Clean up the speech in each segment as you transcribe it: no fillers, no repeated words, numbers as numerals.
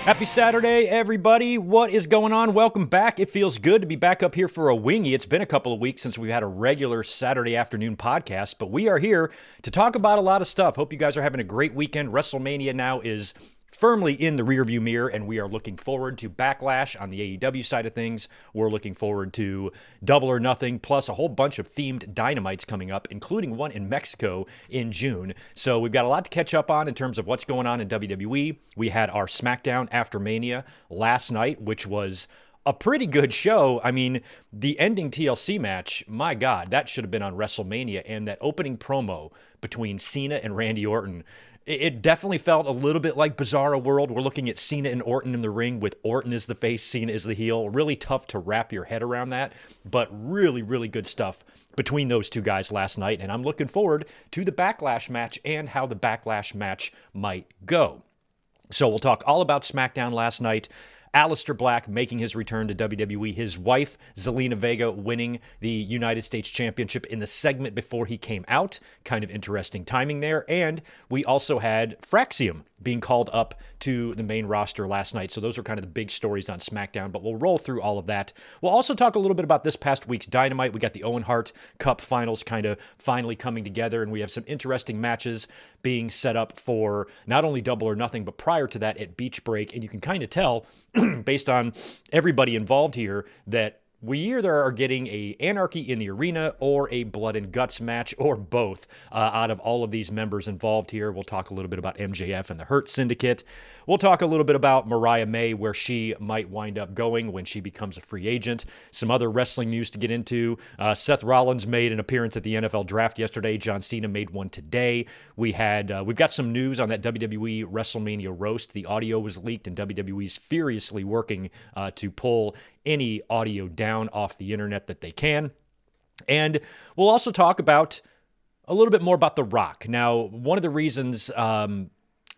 Happy Saturday, everybody. What is going on? Welcome back. It feels good to be back up here for a wingy. It's been a couple of weeks since we've had a regular Saturday afternoon podcast, but we are here to talk about a lot of stuff. Hope you guys are having a great weekend. WrestleMania now is firmly in the rearview mirror, and we are looking forward to Backlash on the AEW side of things. We're looking forward to Double or Nothing, plus a whole bunch of themed Dynamites coming up, including one in Mexico in June. So we've got a lot to catch up on in terms of what's going on in WWE. We had our SmackDown after Mania last night, which was a pretty good show. I mean, the ending TLC match, my God, that should have been on WrestleMania, and that opening promo between Cena and Randy Orton, it definitely felt a little bit like Bizarro World. We're looking at Cena and Orton in the ring with Orton as the face, Cena as the heel. Really tough to wrap your head around that, but really, really good stuff between those two guys last night. And I'm looking forward to the Backlash match and how the Backlash match might go. So we'll talk all about SmackDown last night. Aleister Black making his return to WWE. His wife, Zelina Vega, winning the United States Championship in the segment before he came out. Kind of interesting timing there. And we also had Fraxium being called up to the main roster last night. So those are kind of the big stories on SmackDown, but we'll roll through all of that. We'll also talk a little bit about this past week's Dynamite. We got the Owen Hart Cup finals kind of finally coming together, and we have some interesting matches being set up for not only Double or Nothing, but prior to that at Beach Break. And you can kind of tell based on everybody involved here that we either are getting a Anarchy in the Arena or a Blood and Guts match, or both, out of all of these members involved here. We'll talk a little bit about MJF and the Hurt Syndicate. We'll talk a little bit about Mariah May, where she might wind up going when she becomes a free agent. Some other wrestling news to get into. Seth Rollins made an appearance at the NFL Draft yesterday. John Cena made one today. We've got some news on that WWE WrestleMania roast. The audio was leaked, and WWE's furiously working to pull any audio down off the internet that they can. And we'll also talk about a little bit more about The Rock. Now, one of the reasons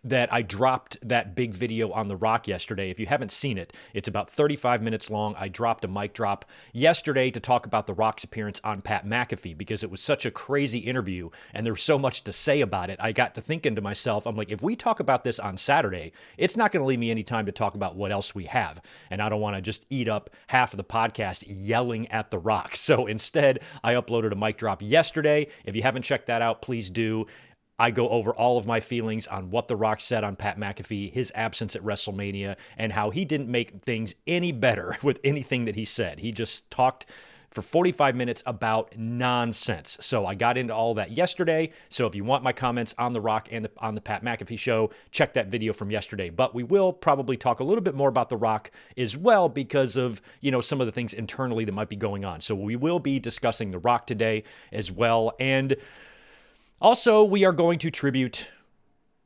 that I dropped that big video on The Rock yesterday, if you haven't seen it, it's about 35 minutes long. I dropped a mic drop yesterday to talk about The Rock's appearance on Pat McAfee because it was such a crazy interview and there was so much to say about it. I got to thinking to myself, I'm like, if we talk about this on Saturday, it's not going to leave me any time to talk about what else we have. And I don't want to just eat up half of the podcast yelling at The Rock. So instead, I uploaded a mic drop yesterday. If you haven't checked that out, please do. I go over all of my feelings on what The Rock said on Pat McAfee, his absence at WrestleMania, and how he didn't make things any better with anything that he said. He just talked for 45 minutes about nonsense. So I got into all that yesterday. So if you want my comments on The Rock and on the Pat McAfee show, check that video from yesterday. But we will probably talk a little bit more about The Rock as well because of, some of the things internally that might be going on. So we will be discussing The Rock today as well. And also, we are going to tribute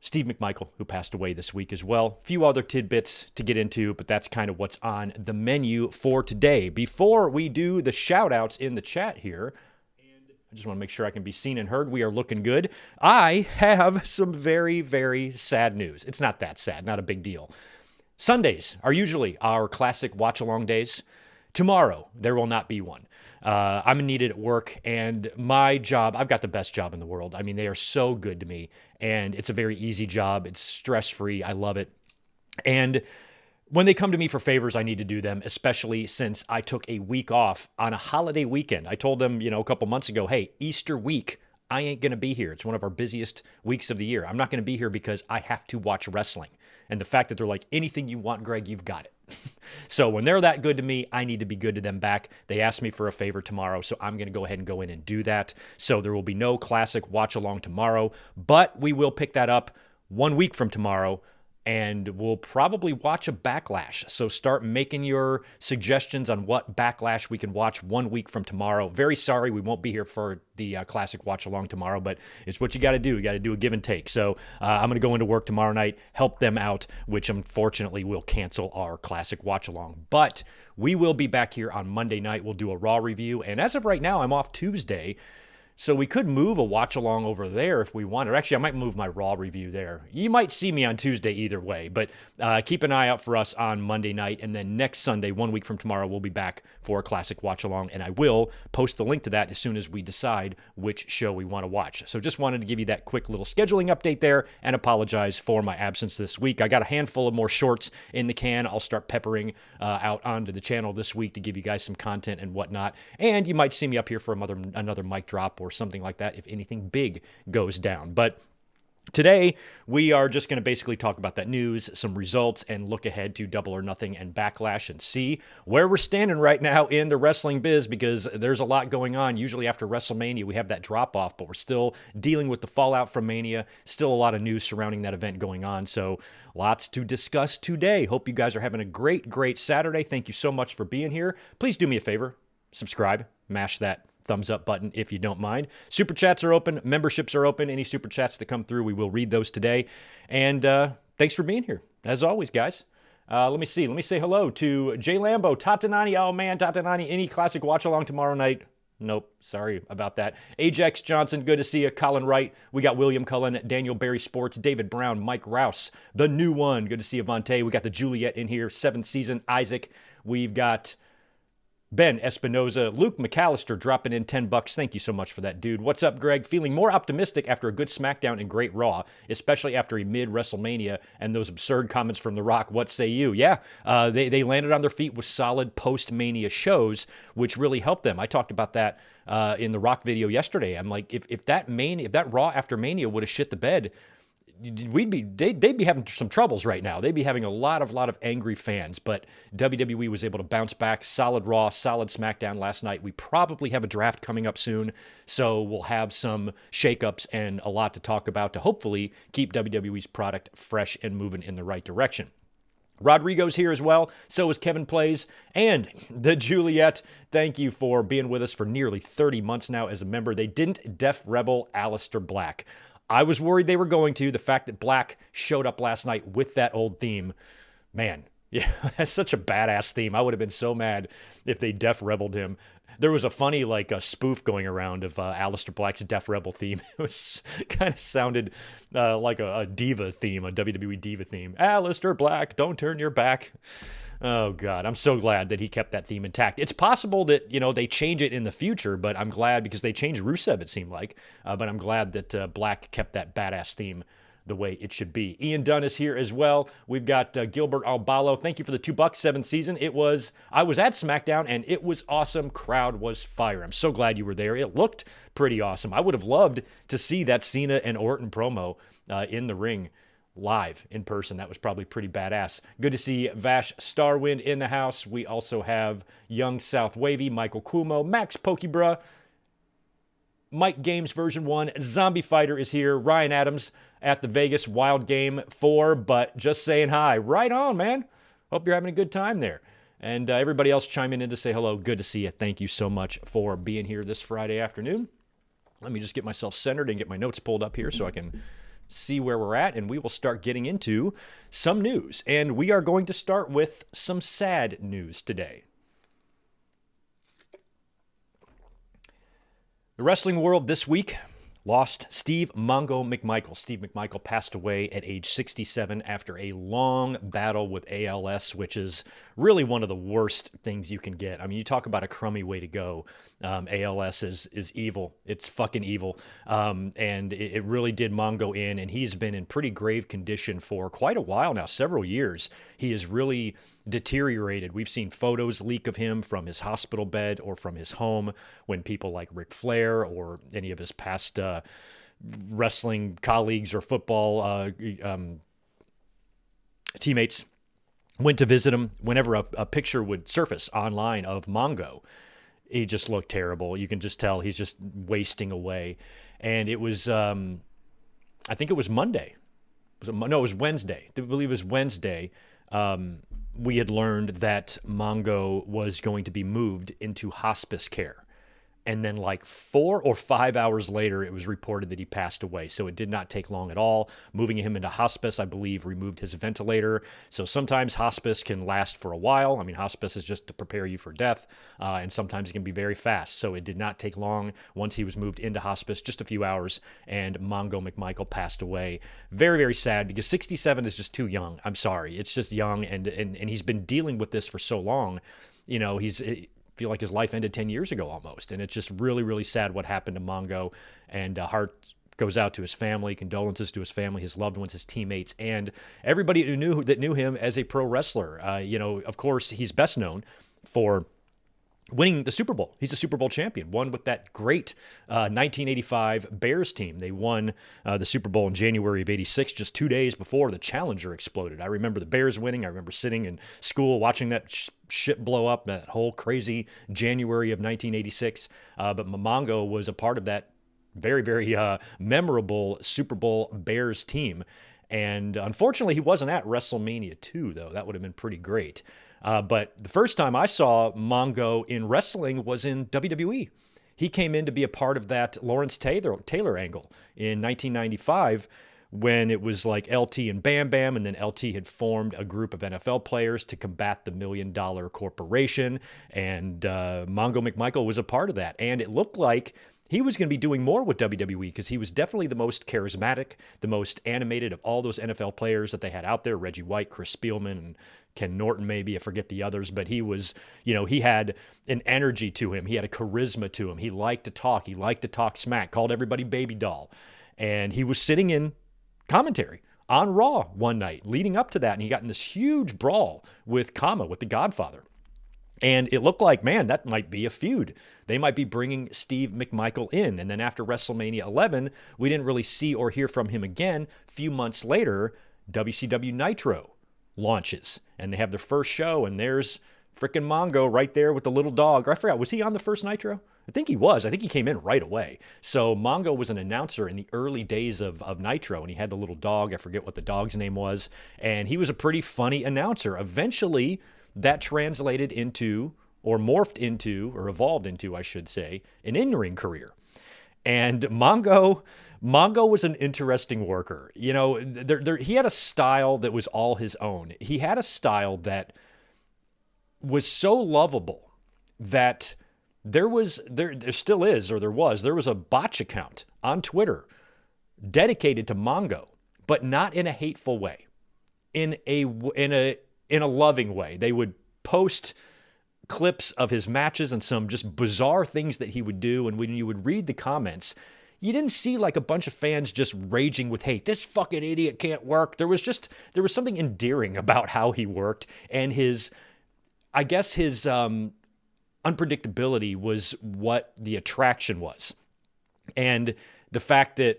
Steve McMichael, who passed away this week as well. A few other tidbits to get into, but that's kind of what's on the menu for today. Before we do the shout-outs in the chat here, I just want to make sure I can be seen and heard. We are looking good. I have some very, very sad news. It's not that sad, not a big deal. Sundays are usually our classic watch-along days. Tomorrow, there will not be one. I'm needed at work, and my job, I've got the best job in the world. I mean, they are so good to me, and it's a very easy job. It's stress-free. I love it. And when they come to me for favors, I need to do them, especially since I took a week off on a holiday weekend. I told them, a couple months ago, hey, Easter week, I ain't going to be here. It's one of our busiest weeks of the year. I'm not going to be here because I have to watch wrestling. And the fact that they're like, anything you want, Greg, you've got it. So when they're that good to me, I need to be good to them back. They asked me for a favor tomorrow, so I'm going to go ahead and go in and do that. So there will be no classic watch along tomorrow, but we will pick that up 1 week from tomorrow, and we'll probably watch a Backlash. So start making your suggestions on what Backlash we can watch 1 week from tomorrow. Very sorry we won't be here for the classic watch along tomorrow, but it's what you got to do. You got to do a give and take. So I'm going to go into work tomorrow night, help them out, which unfortunately will cancel our classic watch along. But we will be back here on Monday night. We'll do a Raw review. And as of right now, I'm off Tuesday. So we could move a watch along over there if we wanted. Or actually, I might move my Raw review there. You might see me on Tuesday either way, but keep an eye out for us on Monday night. And then next Sunday, 1 week from tomorrow, we'll be back for a classic watch along. And I will post the link to that as soon as we decide which show we want to watch. So just wanted to give you that quick little scheduling update there and apologize for my absence this week. I got a handful of more shorts in the can. I'll start peppering out onto the channel this week to give you guys some content and whatnot. And you might see me up here for another mic drop or something like that if anything big goes down. But today, we are just going to basically talk about that news, some results, and look ahead to Double or Nothing and Backlash and see where we're standing right now in the wrestling biz, because there's a lot going on. Usually after WrestleMania, we have that drop-off, but we're still dealing with the fallout from Mania. Still a lot of news surrounding that event going on, so lots to discuss today. Hope you guys are having a great Saturday. Thank you so much for being here. Please do me a favor. Subscribe. Mash that thumbs up button if you don't mind. Super chats are open. Memberships are open. Any super chats that come through, we will read those today. And thanks for being here, as always, guys. Let me see. Let me say hello to Jay Lambo, Tatanani. Oh, man, Tatanani. Any classic watch-along tomorrow night? Nope. Sorry about that. Ajax Johnson, good to see you. Colin Wright. We got William Cullen, Daniel Barry Sports, David Brown, Mike Rouse, the new one. Good to see you, Vontae. We got the Juliet in here, 7th season. Isaac. We've got Ben Espinoza, Luke McAllister dropping in $10. Thank you so much for that, dude. What's up, Greg? Feeling more optimistic after a good SmackDown and great Raw, especially after a mid-WrestleMania and those absurd comments from The Rock. What say you? Yeah, they landed on their feet with solid post-Mania shows, which really helped them. I talked about that in the Rock video yesterday. I'm like, if that Raw after Mania would have shit the bed, they'd be having some troubles right now. They'd be having a lot of angry fans, but WWE was able to bounce back. Solid Raw, solid SmackDown last night. We probably have a draft coming up soon, so we'll have some shakeups and a lot to talk about to hopefully keep WWE's product fresh and moving in the right direction. Rodrigo's here as well. So is Kevin Plays and the Juliet. Thank you for being with us for nearly 30 months now as a member. They didn't Def Rebel Aleister Black. I was worried they were going to. The fact that Black showed up last night with that old theme, man, yeah, that's such a badass theme. I would have been so mad if they Def Rebelled him. There was a funny a spoof going around of Aleister Black's Def Rebel theme. It was kind of sounded like a diva theme, a WWE diva theme. Aleister Black, don't turn your back. Oh, God, I'm so glad that he kept that theme intact. It's possible that, they change it in the future, but I'm glad because they changed Rusev, it seemed like. But I'm glad that Black kept that badass theme the way it should be. Ian Dunn is here as well. We've got Gilbert Albalo. Thank you for the $2, 7th season. I was at SmackDown, and it was awesome. Crowd was fire. I'm so glad you were there. It looked pretty awesome. I would have loved to see that Cena and Orton promo in the ring live in person. That was probably pretty badass. Good to see Vash Starwind in the house. We also have Young South Wavy, Michael Kumo, Max Pokebra, Mike Games version 1, Zombie Fighter is here, Ryan Adams at the Vegas Wild Game 4, but just saying hi. Right on, man. Hope you're having a good time there. And everybody else chiming in to say hello. Good to see you. Thank you so much for being here this Friday afternoon. Let me just get myself centered and get my notes pulled up here so I can see where we're at, and we will start getting into some news. And we are going to start with some sad news today. The wrestling world this week lost Steve Mongo McMichael. Steve McMichael passed away at age 67 after a long battle with ALS, which is really one of the worst things you can get. I mean, you talk about a crummy way to go. ALS is evil. It's fucking evil. And it really did Mongo in, and he's been in pretty grave condition for quite a while now, several years. He is really deteriorated. We've seen photos leak of him from his hospital bed or from his home when people like Ric Flair or any of his past wrestling colleagues or football teammates went to visit him. Whenever a picture would surface online of Mongo, he just looked terrible. You can just tell he's just wasting away. And it was, I think it was Monday. It was Wednesday. I believe it was Wednesday. We had learned that Mongo was going to be moved into hospice care. And then like 4 or 5 hours later, it was reported that he passed away. So it did not take long at all. Moving him into hospice, I believe, removed his ventilator. So sometimes hospice can last for a while. I mean, hospice is just to prepare you for death. And sometimes it can be very fast. So it did not take long once he was moved into hospice, just a few hours, and Mongo McMichael passed away. Very, very sad because 67 is just too young. I'm sorry. It's just young. And he's been dealing with this for so long. You know, feel like his life ended 10 years ago almost. And it's just really, really sad what happened to Mongo. And heart goes out to his family, condolences to his family, his loved ones, his teammates, and everybody who knew him as a pro wrestler. You know, of course, he's best known for winning the Super Bowl. He's a Super Bowl champion, won with that great 1985 Bears team. They won the Super Bowl in January of 86, just 2 days before the Challenger exploded. I remember the Bears winning. I remember sitting in school watching that shit blow up, that whole crazy January of 1986. But Mongo was a part of that very, very memorable Super Bowl Bears team. And unfortunately, he wasn't at WrestleMania 2, though. That would have been pretty great. But the first time I saw Mongo in wrestling was in WWE. He came in to be a part of that Lawrence Taylor angle in 1995 when it was like LT and Bam Bam, and then LT had formed a group of NFL players to combat the $1 Million Corporation, and Mongo McMichael was a part of that. And it looked like he was going to be doing more with WWE because he was definitely the most charismatic, the most animated of all those NFL players that they had out there. Reggie White, Chris Spielman, and Ken Norton, maybe. I forget the others, but he was, you know, he had an energy to him. He had a charisma to him. He liked to talk. He liked to talk smack, called everybody baby doll. And he was sitting in commentary on Raw one night leading up to that. And he got in this huge brawl with Kama, with the Godfather. And it looked like, man, that might be a feud. They might be bringing Steve McMichael in. And then after WrestleMania 11, we didn't really see or hear from him again. A few months later, WCW Nitro launches. And they have their first show, and there's frickin' Mongo right there with the little dog. Or I forgot, was he on the first Nitro? I think he was. I think he came in right away. So Mongo was an announcer in the early days of Nitro, and he had the little dog. I forget what the dog's name was. And he was a pretty funny announcer. Eventually, that translated into, or morphed into, or evolved into, I should say, an in-ring career. And Mongo was an interesting worker. You know, he had a style that was all his own. He had a style that was so lovable that there still is, or there was a botch account on Twitter dedicated to Mongo, but not in a hateful way, in a loving way. They would post clips of his matches and some just bizarre things that he would do. And when you would read the comments, you didn't see like a bunch of fans just raging with hate. This fucking idiot can't work. There was something endearing about how he worked, and his unpredictability was what the attraction was. And the fact that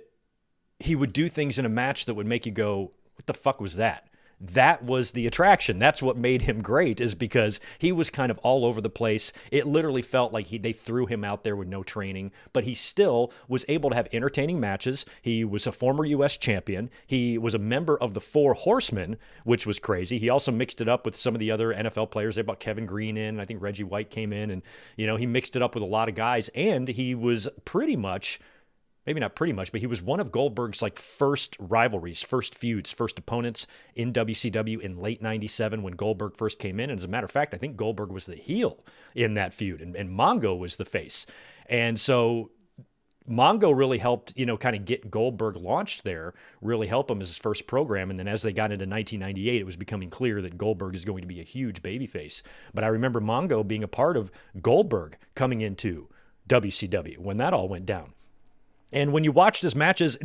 he would do things in a match that would make you go, what the fuck was that? That was the attraction. That's what made him great, is because he was kind of all over the place. It literally felt like they threw him out there with no training, but he still was able to have entertaining matches. He was a former U.S. champion. He was a member of the Four Horsemen, which was crazy. He also mixed it up with some of the other NFL players. They brought Kevin Green in. I think Reggie White came in, and, you know, he mixed it up with a lot of guys, and he was pretty much, maybe not pretty much, but he was one of Goldberg's like first rivalries, first feuds, first opponents in WCW in late 97 when Goldberg first came in. And as a matter of fact, I think Goldberg was the heel in that feud, and Mongo was the face. And so Mongo really helped, you know, kind of get Goldberg launched there, really help him as his first program. And then as they got into 1998, it was becoming clear that Goldberg is going to be a huge babyface. But I remember Mongo being a part of Goldberg coming into WCW when that all went down. And when you watch his matches,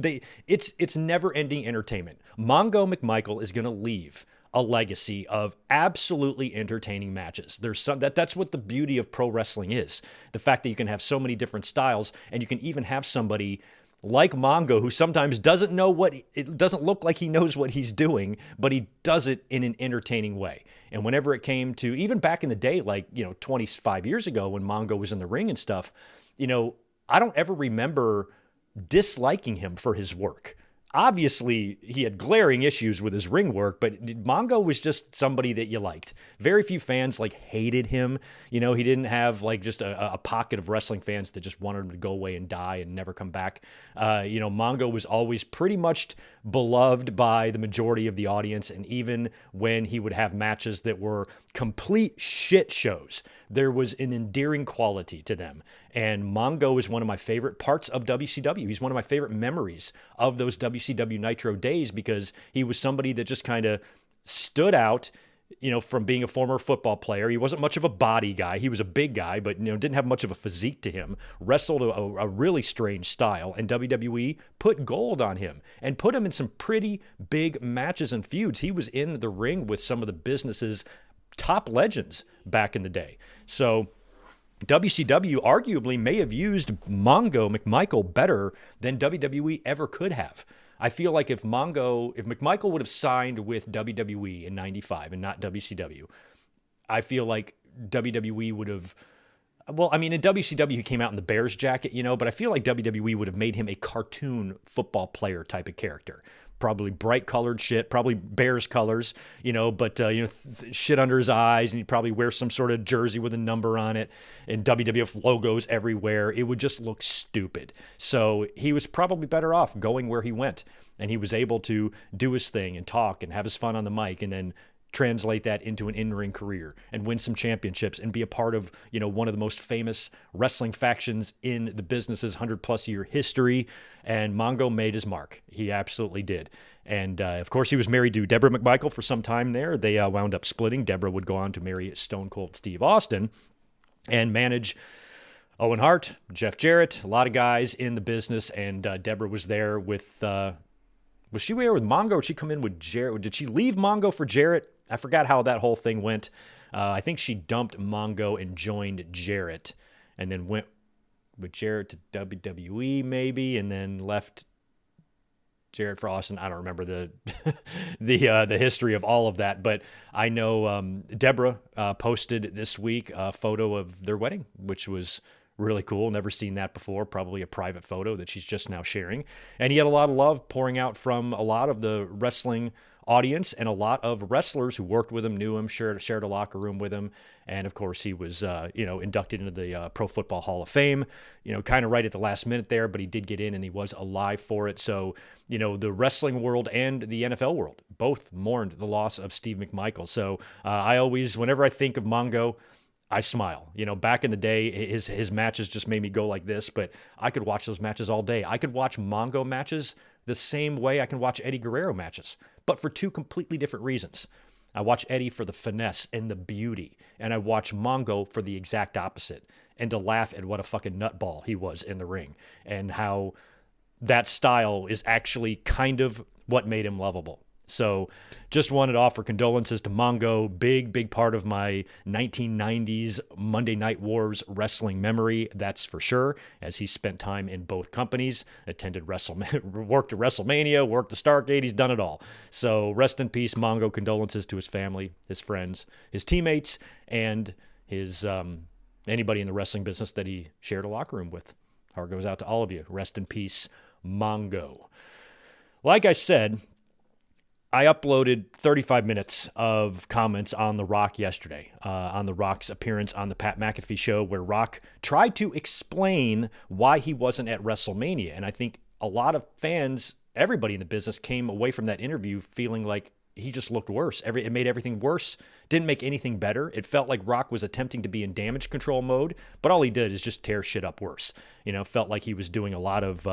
it's never-ending entertainment. Mongo McMichael is going to leave a legacy of absolutely entertaining matches. That's what the beauty of pro wrestling is. The fact that you can have so many different styles, and you can even have somebody like Mongo who sometimes doesn't look like he knows what he's doing, but he does it in an entertaining way. And whenever it came to, even back in the day, like, you know, 25 years ago when Mongo was in the ring and stuff, you know, I don't ever remember disliking him for his work. obviously he had glaring issues with his ring work, but Mongo was just somebody that you liked. Very few fans like hated him. He didn't have like just a pocket of wrestling fans that just wanted him to go away and die and never come back. Mongo was always pretty much beloved by the majority of the audience. And even when he would have matches that were complete shit shows, there was an endearing quality to them. And Mongo is one of my favorite parts of WCW. He's one of my favorite memories of those WCW Nitro days, because he was somebody that just kind of stood out, from being a former football player. He wasn't much of a body guy. He was a big guy, but, didn't have much of a physique to him. Wrestled a really strange style, and WWE put gold on him and put him in some pretty big matches and feuds. He was in the ring with some of the business's top legends back in the day. So WCW arguably may have used Mongo McMichael better than WWE ever could have. I feel like if McMichael would have signed with WWE in 95 and not WCW, I feel like WWE would have, in WCW he came out in the Bears jacket, but I feel like WWE would have made him a cartoon football player type of character. Probably bright colored shit, probably Bears colors, but shit under his eyes, and he'd probably wear some sort of jersey with a number on it and WWF logos everywhere. It would just look stupid. So he was probably better off going where he went, and he was able to do his thing and talk and have his fun on the mic, and then translate that into an in-ring career and win some championships and be a part of, one of the most famous wrestling factions in the business's 100-plus year history. And Mongo made his mark. He absolutely did. And, of course, he was married to Deborah McMichael for some time there. They wound up splitting. Deborah would go on to marry Stone Cold Steve Austin and manage Owen Hart, Jeff Jarrett, a lot of guys in the business. And Deborah was there with... was she there with Mongo, or did she come in with Jarrett? Did she leave Mongo for Jarrett? I forgot how that whole thing went. I think she dumped Mongo and joined Jarrett, and then went with Jarrett to WWE maybe, and then left Jarrett for Austin. I don't remember the the history of all of that, but I know Deborah posted this week a photo of their wedding, which was really cool. Never seen that before. Probably a private photo that she's just now sharing. And he had a lot of love pouring out from a lot of the wrestling audience, and a lot of wrestlers who worked with him, knew him, shared a locker room with him. And of course he was, inducted into the Pro Football Hall of Fame, kind of right at the last minute there, but he did get in and he was alive for it. So, the wrestling world and the NFL world both mourned the loss of Steve McMichael. So I always, whenever I think of Mongo, I smile. Back in the day, his matches just made me go like this, but I could watch those matches all day. I could watch Mongo matches the same way I can watch Eddie Guerrero matches, but for two completely different reasons. I watch Eddie for the finesse and the beauty, and I watch Mongo for the exact opposite, and to laugh at what a fucking nutball he was in the ring, and how that style is actually kind of what made him lovable. So just wanted to offer condolences to Mongo. Big part of my 1990s Monday Night Wars wrestling memory, that's for sure, as he spent time in both companies, worked at WrestleMania, worked at Starrcade, he's done it all. So rest in peace, Mongo. Condolences to his family, his friends, his teammates, and his anybody in the wrestling business that he shared a locker room with. Heart goes out to all of you. Rest in peace, Mongo. Like I said, I uploaded 35 minutes of comments on The Rock yesterday, on The Rock's appearance on the Pat McAfee show, where Rock tried to explain why he wasn't at WrestleMania. And I think a lot of fans, everybody in the business, came away from that interview feeling like he just looked worse. It made everything worse, didn't make anything better. It felt like Rock was attempting to be in damage control mode, but all he did is just tear shit up worse. Felt like he was doing a lot of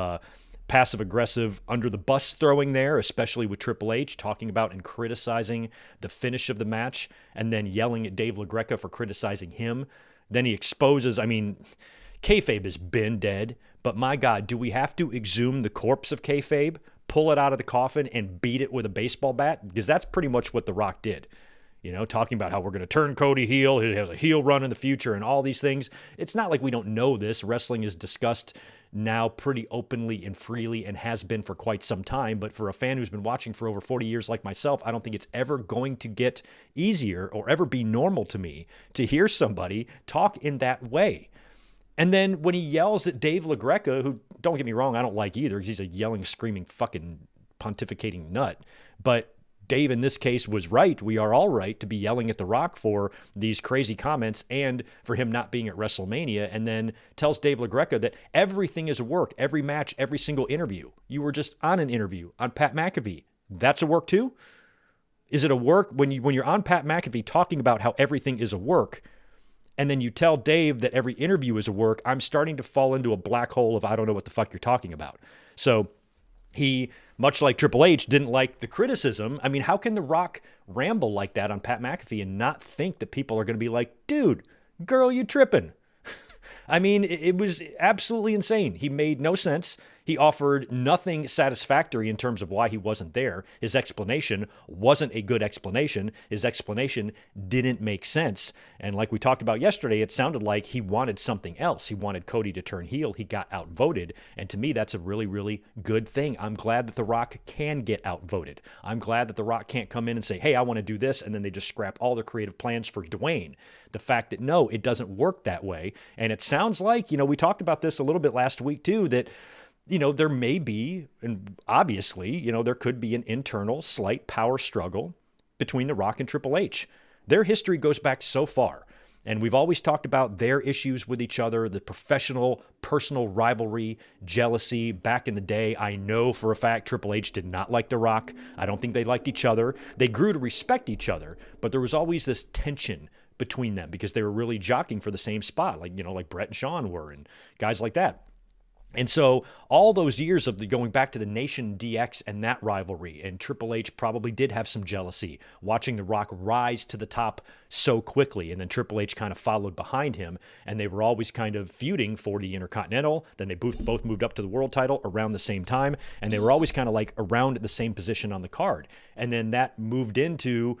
passive-aggressive under-the-bus throwing there, especially with Triple H, talking about and criticizing the finish of the match, and then yelling at Dave LaGreca for criticizing him. Then he exposes, kayfabe has been dead, but my God, do we have to exhume the corpse of kayfabe, pull it out of the coffin, and beat it with a baseball bat? Because that's pretty much what The Rock did. Talking about how we're going to turn Cody heel, he has a heel run in the future, and all these things. It's not like we don't know this. Wrestling is discussed now pretty openly and freely, and has been for quite some time. But for a fan who's been watching for over 40 years like myself, I don't think it's ever going to get easier or ever be normal to me to hear somebody talk in that way. And then when he yells at Dave LaGreca, who, don't get me wrong, I don't like either, because he's a yelling, screaming fucking pontificating nut. But Dave, in this case, was right. We are all right to be yelling at The Rock for these crazy comments and for him not being at WrestleMania, and then tells Dave LaGreca that everything is a work, every match, every single interview. You were just on an interview on Pat McAfee. That's a work too? Is it a work when you're on Pat McAfee talking about how everything is a work, and then you tell Dave that every interview is a work? I'm starting to fall into a black hole of I don't know what the fuck you're talking about. So he, much like Triple H, didn't like the criticism. I mean, how can The Rock ramble like that on Pat McAfee and not think that people are going to be like, dude, girl, you tripping? I mean, it was absolutely insane. He made no sense. He offered nothing satisfactory in terms of why he wasn't there. His explanation wasn't a good explanation. His explanation didn't make sense. And like we talked about yesterday, it sounded like he wanted something else. He wanted Cody to turn heel. He got outvoted. And to me, that's a really, really good thing. I'm glad that The Rock can get outvoted. I'm glad that The Rock can't come in and say, hey, I want to do this, and then they just scrap all the creative plans for Dwayne. The fact that, no, it doesn't work that way. And it sounds like, we talked about this a little bit last week too, that there may be, and obviously, there could be an internal slight power struggle between The Rock and Triple H. Their history goes back so far, and we've always talked about their issues with each other, the professional, personal rivalry, jealousy. Back in the day, I know for a fact Triple H did not like The Rock. I don't think they liked each other. They grew to respect each other, but there was always this tension between them because they were really jockeying for the same spot, like Brett and Shawn were, and guys like that. And so all those years of going back to the Nation DX and that rivalry, and Triple H probably did have some jealousy watching The Rock rise to the top so quickly. And then Triple H kind of followed behind him, and they were always kind of feuding for the Intercontinental. Then they both moved up to the world title around the same time, and they were always kind of like around the same position on the card. And then that moved into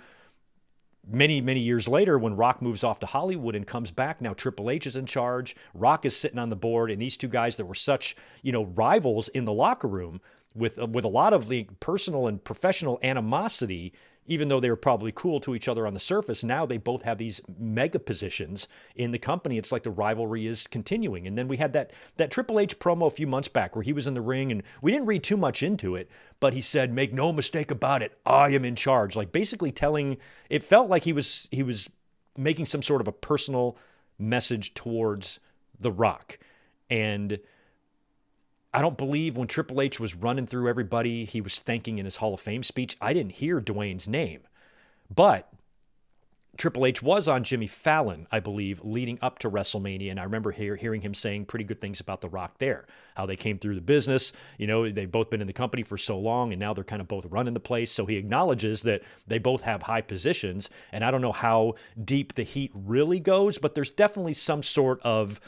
many, many years later, when Rock moves off to Hollywood and comes back, now Triple H is in charge. Rock is sitting on the board, and these two guys that were such, rivals in the locker room with a lot of the personal and professional animosity, even though they were probably cool to each other on the surface, now they both have these mega positions in the company. It's like the rivalry is continuing. And then we had that Triple H promo a few months back where he was in the ring, and we didn't read too much into it, but he said, make no mistake about it, I am in charge. Like basically it felt like he was making some sort of a personal message towards The Rock. And I don't believe when Triple H was running through everybody he was thanking in his Hall of Fame speech, I didn't hear Dwayne's name. But Triple H was on Jimmy Fallon, I believe, leading up to WrestleMania, and I remember hearing him saying pretty good things about The Rock there, how they came through the business. They've both been in the company for so long, and now they're kind of both running the place. So he acknowledges that they both have high positions, and I don't know how deep the heat really goes, but there's definitely some sort of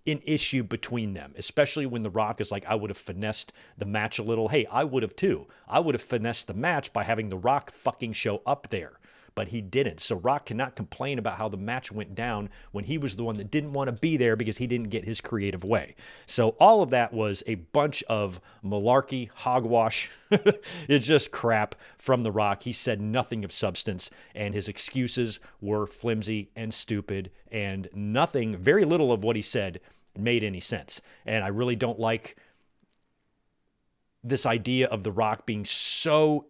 an issue between them, especially when The Rock is like, I would have finessed the match a little. Hey, I would have too. I would have finessed the match by having The Rock fucking show up there, but he didn't. So Rock cannot complain about how the match went down when he was the one that didn't want to be there because he didn't get his creative way. So all of that was a bunch of malarkey, hogwash. It's just crap from The Rock. He said nothing of substance, and his excuses were flimsy and stupid, and very little of what he said made any sense. And I really don't like this idea of The Rock being so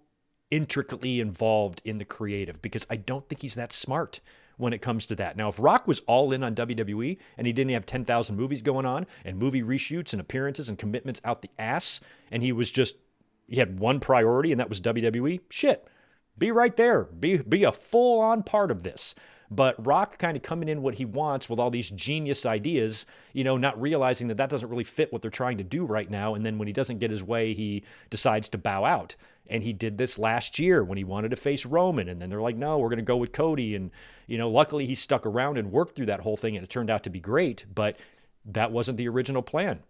intricately involved in the creative, because I don't think he's that smart when it comes to that. Now, if Rock was all in on WWE and he didn't have 10,000 movies going on and movie reshoots and appearances and commitments out the ass, and he had one priority and that was WWE, shit, be right there. Be a full-on part of this. But Rock kind of coming in what he wants with all these genius ideas, not realizing that doesn't really fit what they're trying to do right now. And then when he doesn't get his way, he decides to bow out. And he did this last year when he wanted to face Roman. And then they're like, no, we're going to go with Cody. And, luckily he stuck around and worked through that whole thing, and it turned out to be great. But that wasn't the original plan.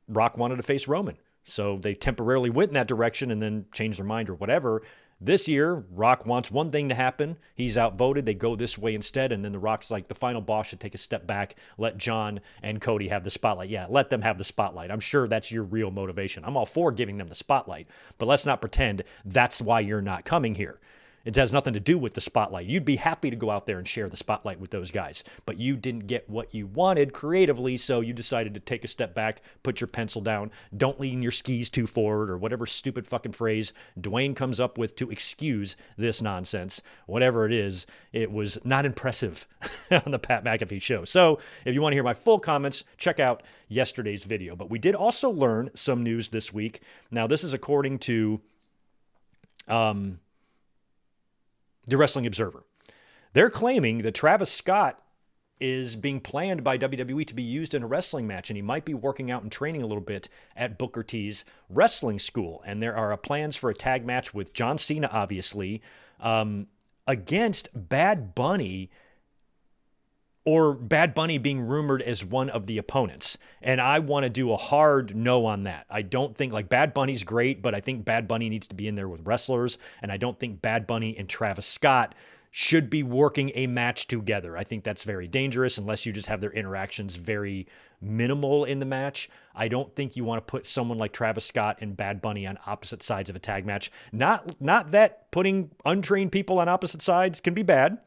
Rock wanted to face Roman. So they temporarily went in that direction and then changed their mind or whatever. This year, Rock wants one thing to happen. He's outvoted. They go this way instead. And then The Rock's like, the final boss should take a step back, let John and Cody have the spotlight. Yeah, let them have the spotlight. I'm sure that's your real motivation. I'm all for giving them the spotlight, but let's not pretend that's why you're not coming here. It has nothing to do with the spotlight. You'd be happy to go out there and share the spotlight with those guys, but you didn't get what you wanted creatively, so you decided to take a step back, put your pencil down, don't lean your skis too forward, or whatever stupid fucking phrase Dwayne comes up with to excuse this nonsense. Whatever it is, it was not impressive on the Pat McAfee show. So if you want to hear my full comments, check out yesterday's video. But we did also learn some news this week. Now, this is according to the Wrestling Observer. They're claiming that Travis Scott is being planned by WWE to be used in a wrestling match, and he might be working out and training a little bit at Booker T's wrestling school. And there are plans for a tag match with John Cena, obviously, against Bad Bunny, or Bad Bunny being rumored as one of the opponents. And I want to do a hard no on that. I don't think, like, Bad Bunny's great, but I think Bad Bunny needs to be in there with wrestlers, and I don't think Bad Bunny and Travis Scott should be working a match together. I think that's very dangerous unless you just have their interactions very minimal in the match. I don't think you want to put someone like Travis Scott and Bad Bunny on opposite sides of a tag match. Not that putting untrained people on opposite sides can be bad.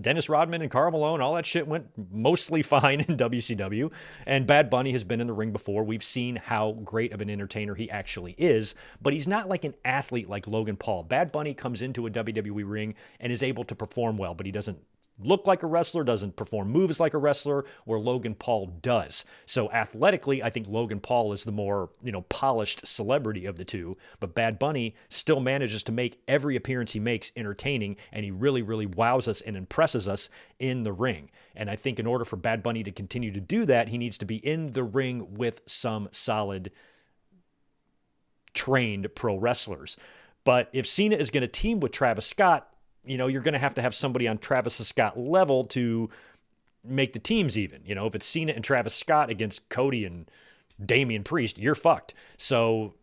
Dennis Rodman and Karl Malone, all that shit went mostly fine in WCW. And Bad Bunny has been in the ring before. We've seen how great of an entertainer he actually is, but he's not like an athlete like Logan Paul. Bad Bunny comes into a WWE ring and is able to perform well, but he doesn't look like a wrestler, doesn't perform moves like a wrestler, where Logan Paul does. So athletically, I think Logan Paul is the more, polished celebrity of the two, but Bad Bunny still manages to make every appearance he makes entertaining, and he really, really wows us and impresses us in the ring. And I think in order for Bad Bunny to continue to do that, he needs to be in the ring with some solid, trained pro wrestlers. But if Cena is going to team with Travis Scott, you're going to have somebody on Travis Scott level to make the teams even. If it's Cena and Travis Scott against Cody and Damian Priest, you're fucked. So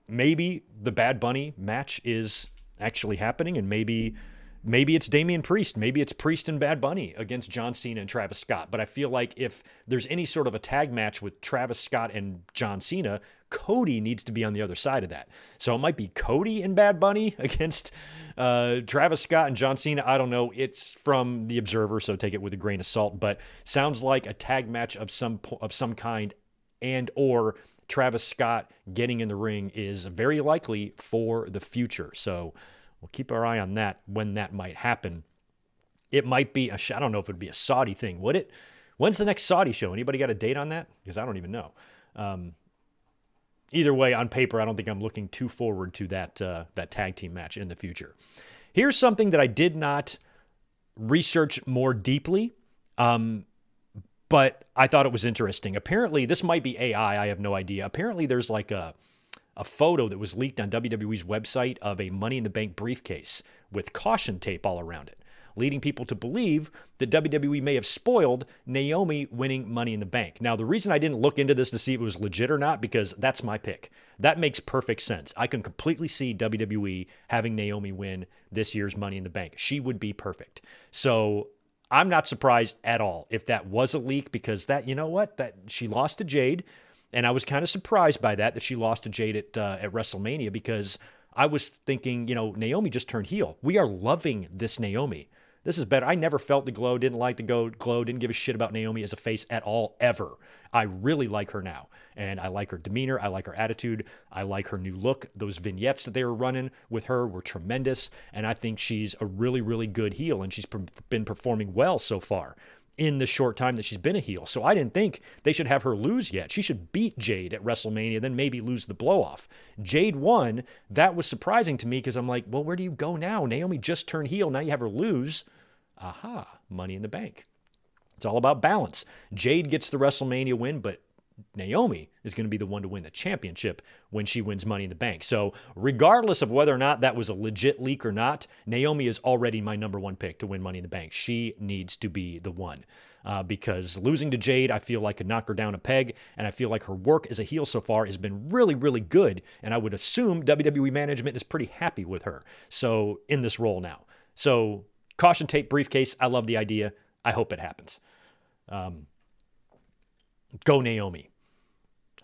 maybe the Bad Bunny match is actually happening, and maybe it's Damian Priest. Maybe it's Priest and Bad Bunny against John Cena and Travis Scott. But I feel like if there's any sort of a tag match with Travis Scott and John Cena, Cody needs to be on the other side of that. So it might be Cody and Bad Bunny against Travis Scott and John Cena. I don't know. It's from The Observer, so take it with a grain of salt. But sounds like a tag match of some kind, and or Travis Scott getting in the ring is very likely for the future. So we'll keep our eye on that when that might happen. It might be, I don't know if it would be a Saudi thing, would it? When's the next Saudi show? Anybody got a date on that? Because I don't even know. Either way, on paper, I don't think I'm looking too forward to that tag team match in the future. Here's something that I did not research more deeply, but I thought it was interesting. Apparently, this might be AI. I have no idea. Apparently, there's like a photo that was leaked on WWE's website of a Money in the Bank briefcase with caution tape all around it, leading people to believe that WWE may have spoiled Naomi winning Money in the Bank. Now, the reason I didn't look into this to see if it was legit or not, because that's my pick. That makes perfect sense. I can completely see WWE having Naomi win this year's Money in the Bank. She would be perfect. So I'm not surprised at all if that was a leak, because that she lost to Jade. And I was kind of surprised by that she lost to Jade at WrestleMania, because I was thinking, Naomi just turned heel. We are loving this Naomi. This is better. I never felt the glow, didn't like the glow, didn't give a shit about Naomi as a face at all, ever. I really like her now. And I like her demeanor. I like her attitude. I like her new look. Those vignettes that they were running with her were tremendous. And I think she's a really, really good heel. And she's been performing well so far in the short time that she's been a heel. So I didn't think they should have her lose yet. She should beat Jade at WrestleMania, then maybe lose the blow-off. Jade won. That was surprising to me, because I'm like, well, where do you go now? Naomi just turned heel. Now you have her lose. Aha, Money in the Bank. It's all about balance. Jade gets the WrestleMania win, but Naomi is going to be the one to win the championship when she wins Money in the Bank. So regardless of whether or not that was a legit leak or not, Naomi is already my number one pick to win Money in the Bank. She needs to be the one, because losing to Jade, I feel like could knock her down a peg, and I feel like her work as a heel so far has been really, really good, and I would assume WWE management is pretty happy with her so in this role now. So caution tape briefcase, I love the idea. I hope it happens. Go Naomi.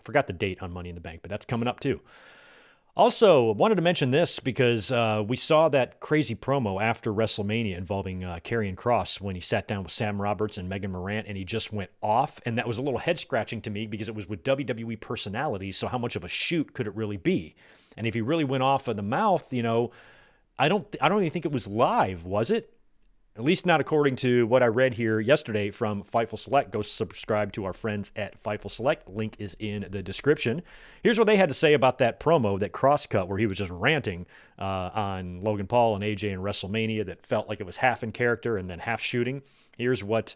I forgot the date on Money in the Bank, but that's coming up too. Also, wanted to mention this because we saw that crazy promo after WrestleMania involving Karrion Kross when he sat down with Sam Roberts and Megan Morant, and he just went off. And that was a little head-scratching to me because it was with WWE personalities, so how much of a shoot could it really be? And if he really went off in the mouth, I don't even think it was live, was it? At least not according to what I read here yesterday from Fightful Select. Go subscribe to our friends at Fightful Select. Link is in the description. Here's what they had to say about that promo, that crosscut where he was just ranting on Logan Paul and AJ in WrestleMania that felt like it was half in character and then half shooting. Here's what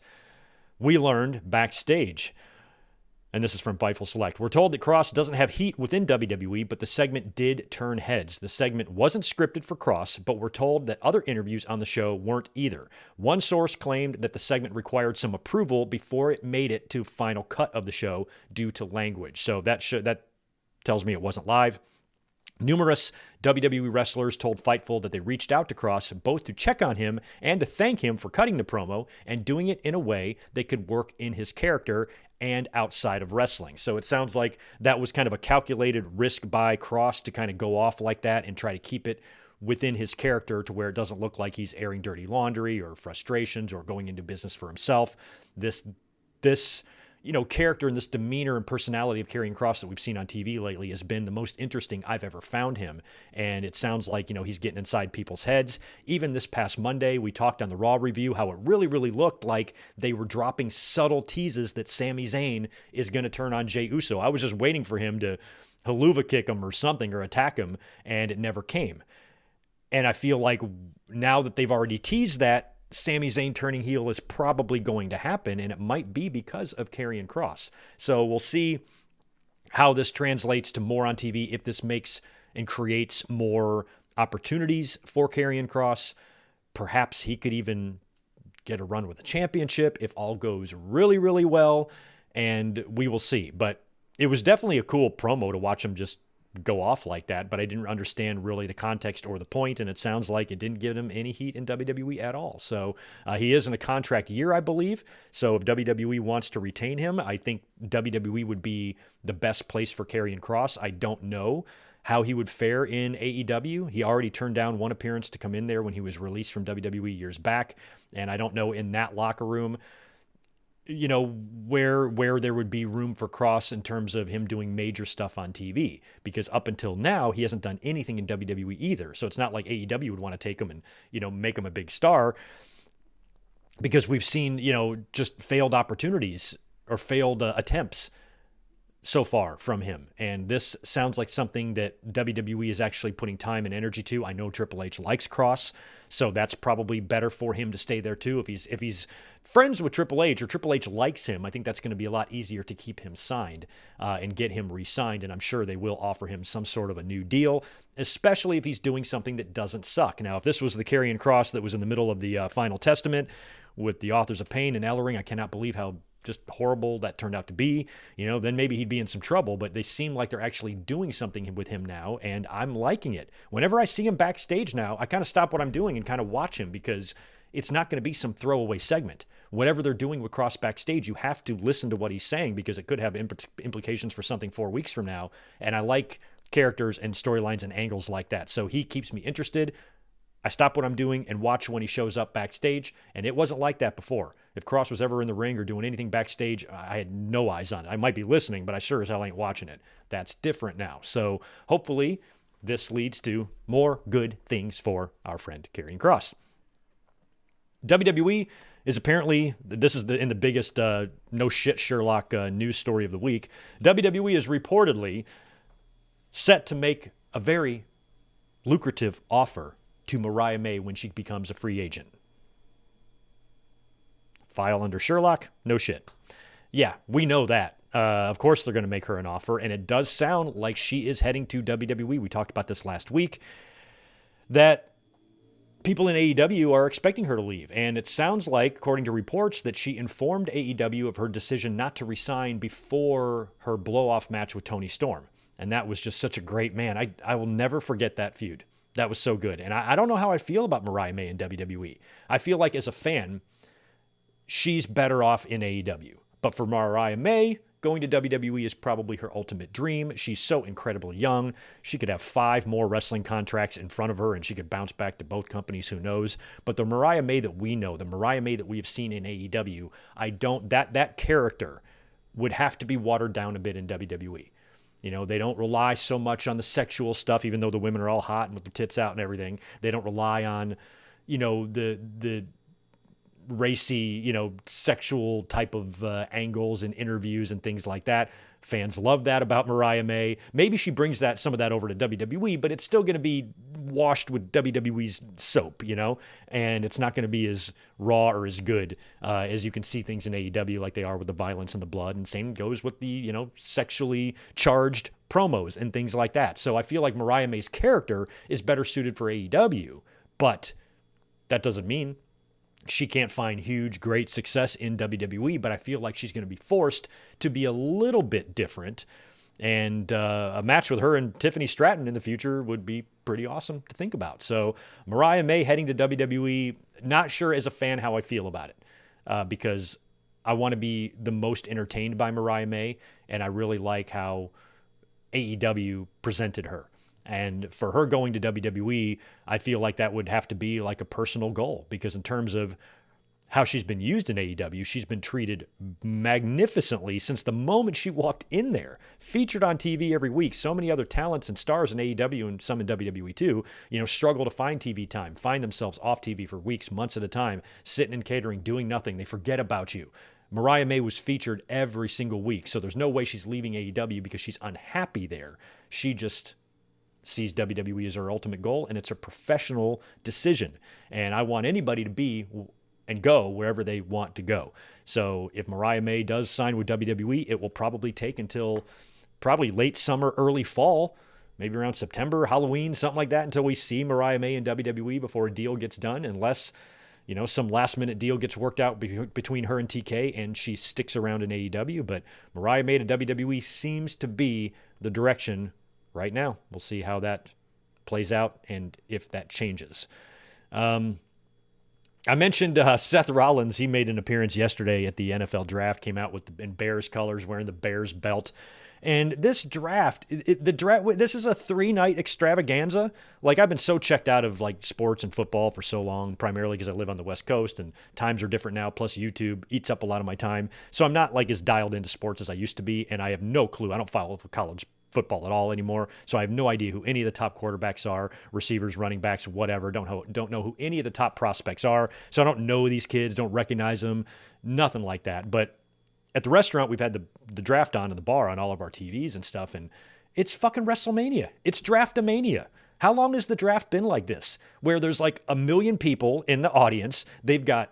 we learned backstage. And this is from Fightful Select. We're told that Kross doesn't have heat within WWE, but the segment did turn heads. The segment wasn't scripted for Kross, but we're told that other interviews on the show weren't either. One source claimed that the segment required some approval before it made it to final cut of the show due to language. So that tells me it wasn't live. Numerous WWE wrestlers told Fightful that they reached out to Kross both to check on him and to thank him for cutting the promo and doing it in a way that could work in his character and outside of wrestling. So it sounds like that was kind of a calculated risk by Kross to kind of go off like that and try to keep it within his character to where it doesn't look like he's airing dirty laundry or frustrations or going into business for himself. This character and this demeanor and personality of Karrion Kross that we've seen on TV lately has been the most interesting I've ever found him. And it sounds like, he's getting inside people's heads. Even this past Monday, we talked on the Raw review how it really, really looked like they were dropping subtle teases that Sami Zayn is going to turn on Jey Uso. I was just waiting for him to haluva kick him or something or attack him, and it never came. And I feel like now that they've already teased that, Sami Zayn turning heel is probably going to happen, and it might be because of Karrion Kross. So we'll see how this translates to more on TV, if this makes and creates more opportunities for Karrion Kross. Perhaps he could even get a run with a championship if all goes really, really well, and we will see. But it was definitely a cool promo to watch him just go off like that, but I didn't understand really the context or the point, and it sounds like it didn't give him any heat in WWE at all. So he is in a contract year, I believe. So if WWE wants to retain him, I think WWE would be the best place for Karrion Kross. I don't know how he would fare in AEW. He already turned down one appearance to come in there when he was released from WWE years back, and I don't know in that locker room where there would be room for Kross in terms of him doing major stuff on TV, because up until now, he hasn't done anything in WWE either. So it's not like AEW would want to take him and, make him a big star, because we've seen, just failed opportunities or failed attempts so far from him. And this sounds like something that WWE is actually putting time and energy to. I know Triple H likes Kross, so that's probably better for him to stay there too. If he's friends with Triple H or Triple H likes him, I think that's going to be a lot easier to keep him signed and get him re-signed. And I'm sure they will offer him some sort of a new deal, especially if he's doing something that doesn't suck. Now, if this was the Karrion Kross that was in the middle of the Final Testament with the Authors of Pain and Ellering, I cannot believe how just horrible that turned out to be, then maybe he'd be in some trouble. But they seem like they're actually doing something with him now, and I'm liking it. Whenever I see him backstage now, I kind of stop what I'm doing and kind of watch him, because it's not going to be some throwaway segment. Whatever they're doing with Kross backstage, you have to listen to what he's saying, because it could have implications for something 4 weeks from now. And I like characters and storylines and angles like that. So he keeps me interested. I stop what I'm doing and watch when he shows up backstage, and it wasn't like that before. If Kross was ever in the ring or doing anything backstage, I had no eyes on it. I might be listening, but I sure as hell ain't watching it. That's different now. So hopefully this leads to more good things for our friend Karrion Kross. WWE is apparently, this is in the biggest no shit Sherlock news story of the week, WWE is reportedly set to make a very lucrative offer to Mariah May when she becomes a free agent. File under Sherlock? No shit. Yeah, we know that. Of course they're going to make her an offer, and it does sound like she is heading to WWE. We talked about this last week, that people in AEW are expecting her to leave, and it sounds like, according to reports, that she informed AEW of her decision not to resign before her blow-off match with Toni Storm, and that was just such a great, man, I will never forget that feud. That was so good. And I don't know how I feel about Mariah May in WWE. I feel like as a fan, she's better off in AEW. But for Mariah May, going to WWE is probably her ultimate dream. She's so incredibly young. She could have 5 more wrestling contracts in front of her, and she could bounce back to both companies. Who knows? But the Mariah May that we know, the Mariah May that we have seen in AEW, that character would have to be watered down a bit in WWE. You know, they don't rely so much on the sexual stuff, even though the women are all hot and with their tits out and everything. They don't rely on, you know, the racy, you know, sexual type of angles and interviews and things like that. Fans love that about Mariah May. Maybe she brings some of that over to WWE, but it's still going to be washed with WWE's soap, you know, and it's not going to be as raw or as good as you can see things in AEW like they are with the violence and the blood. And same goes with the, you know, sexually charged promos and things like that. So I feel like Mariah May's character is better suited for AEW, but that doesn't mean she can't find huge, great success in WWE, but I feel like she's going to be forced to be a little bit different. And a match with her and Tiffany Stratton in the future would be pretty awesome to think about. So Mariah May heading to WWE, not sure as a fan how I feel about it because I want to be the most entertained by Mariah May, and I really like how AEW presented her. And for her going to WWE, I feel like that would have to be like a personal goal because in terms of how she's been used in AEW, she's been treated magnificently since the moment she walked in there, featured on TV every week. So many other talents and stars in AEW and some in WWE too, you know, struggle to find TV time, find themselves off TV for weeks, months at a time, sitting in catering, doing nothing. They forget about you. Mariah May was featured every single week. So there's no way she's leaving AEW because she's unhappy there. She just sees WWE as her ultimate goal, and it's a professional decision. And I want anybody to be and go wherever they want to go. So if Mariah May does sign with WWE, it will probably take until probably late summer, early fall, maybe around September, Halloween, something like that, until we see Mariah May in WWE before a deal gets done, unless, you know, some last-minute deal gets worked out between her and TK and she sticks around in AEW. But Mariah May to WWE seems to be the direction right now. We'll see how that plays out and if that changes. I mentioned Seth Rollins. He made an appearance yesterday at the NFL draft, came out in Bears colors, wearing the Bears belt. And this draft, this is a 3-night extravaganza. Like, I've been so checked out of like sports and football for so long, primarily because I live on the West Coast and times are different now. Plus YouTube eats up a lot of my time. So I'm not like as dialed into sports as I used to be. And I have no clue. I don't follow college football at all anymore. So I have no idea who any of the top quarterbacks are, receivers, running backs, whatever. Don't know who any of the top prospects are. So I don't know these kids, don't recognize them, nothing like that. But at the restaurant, we've had the draft on in the bar on all of our TVs and stuff. And it's fucking WrestleMania. It's Draftomania. How long has the draft been like this? Where there's like 1 million people in the audience. They've got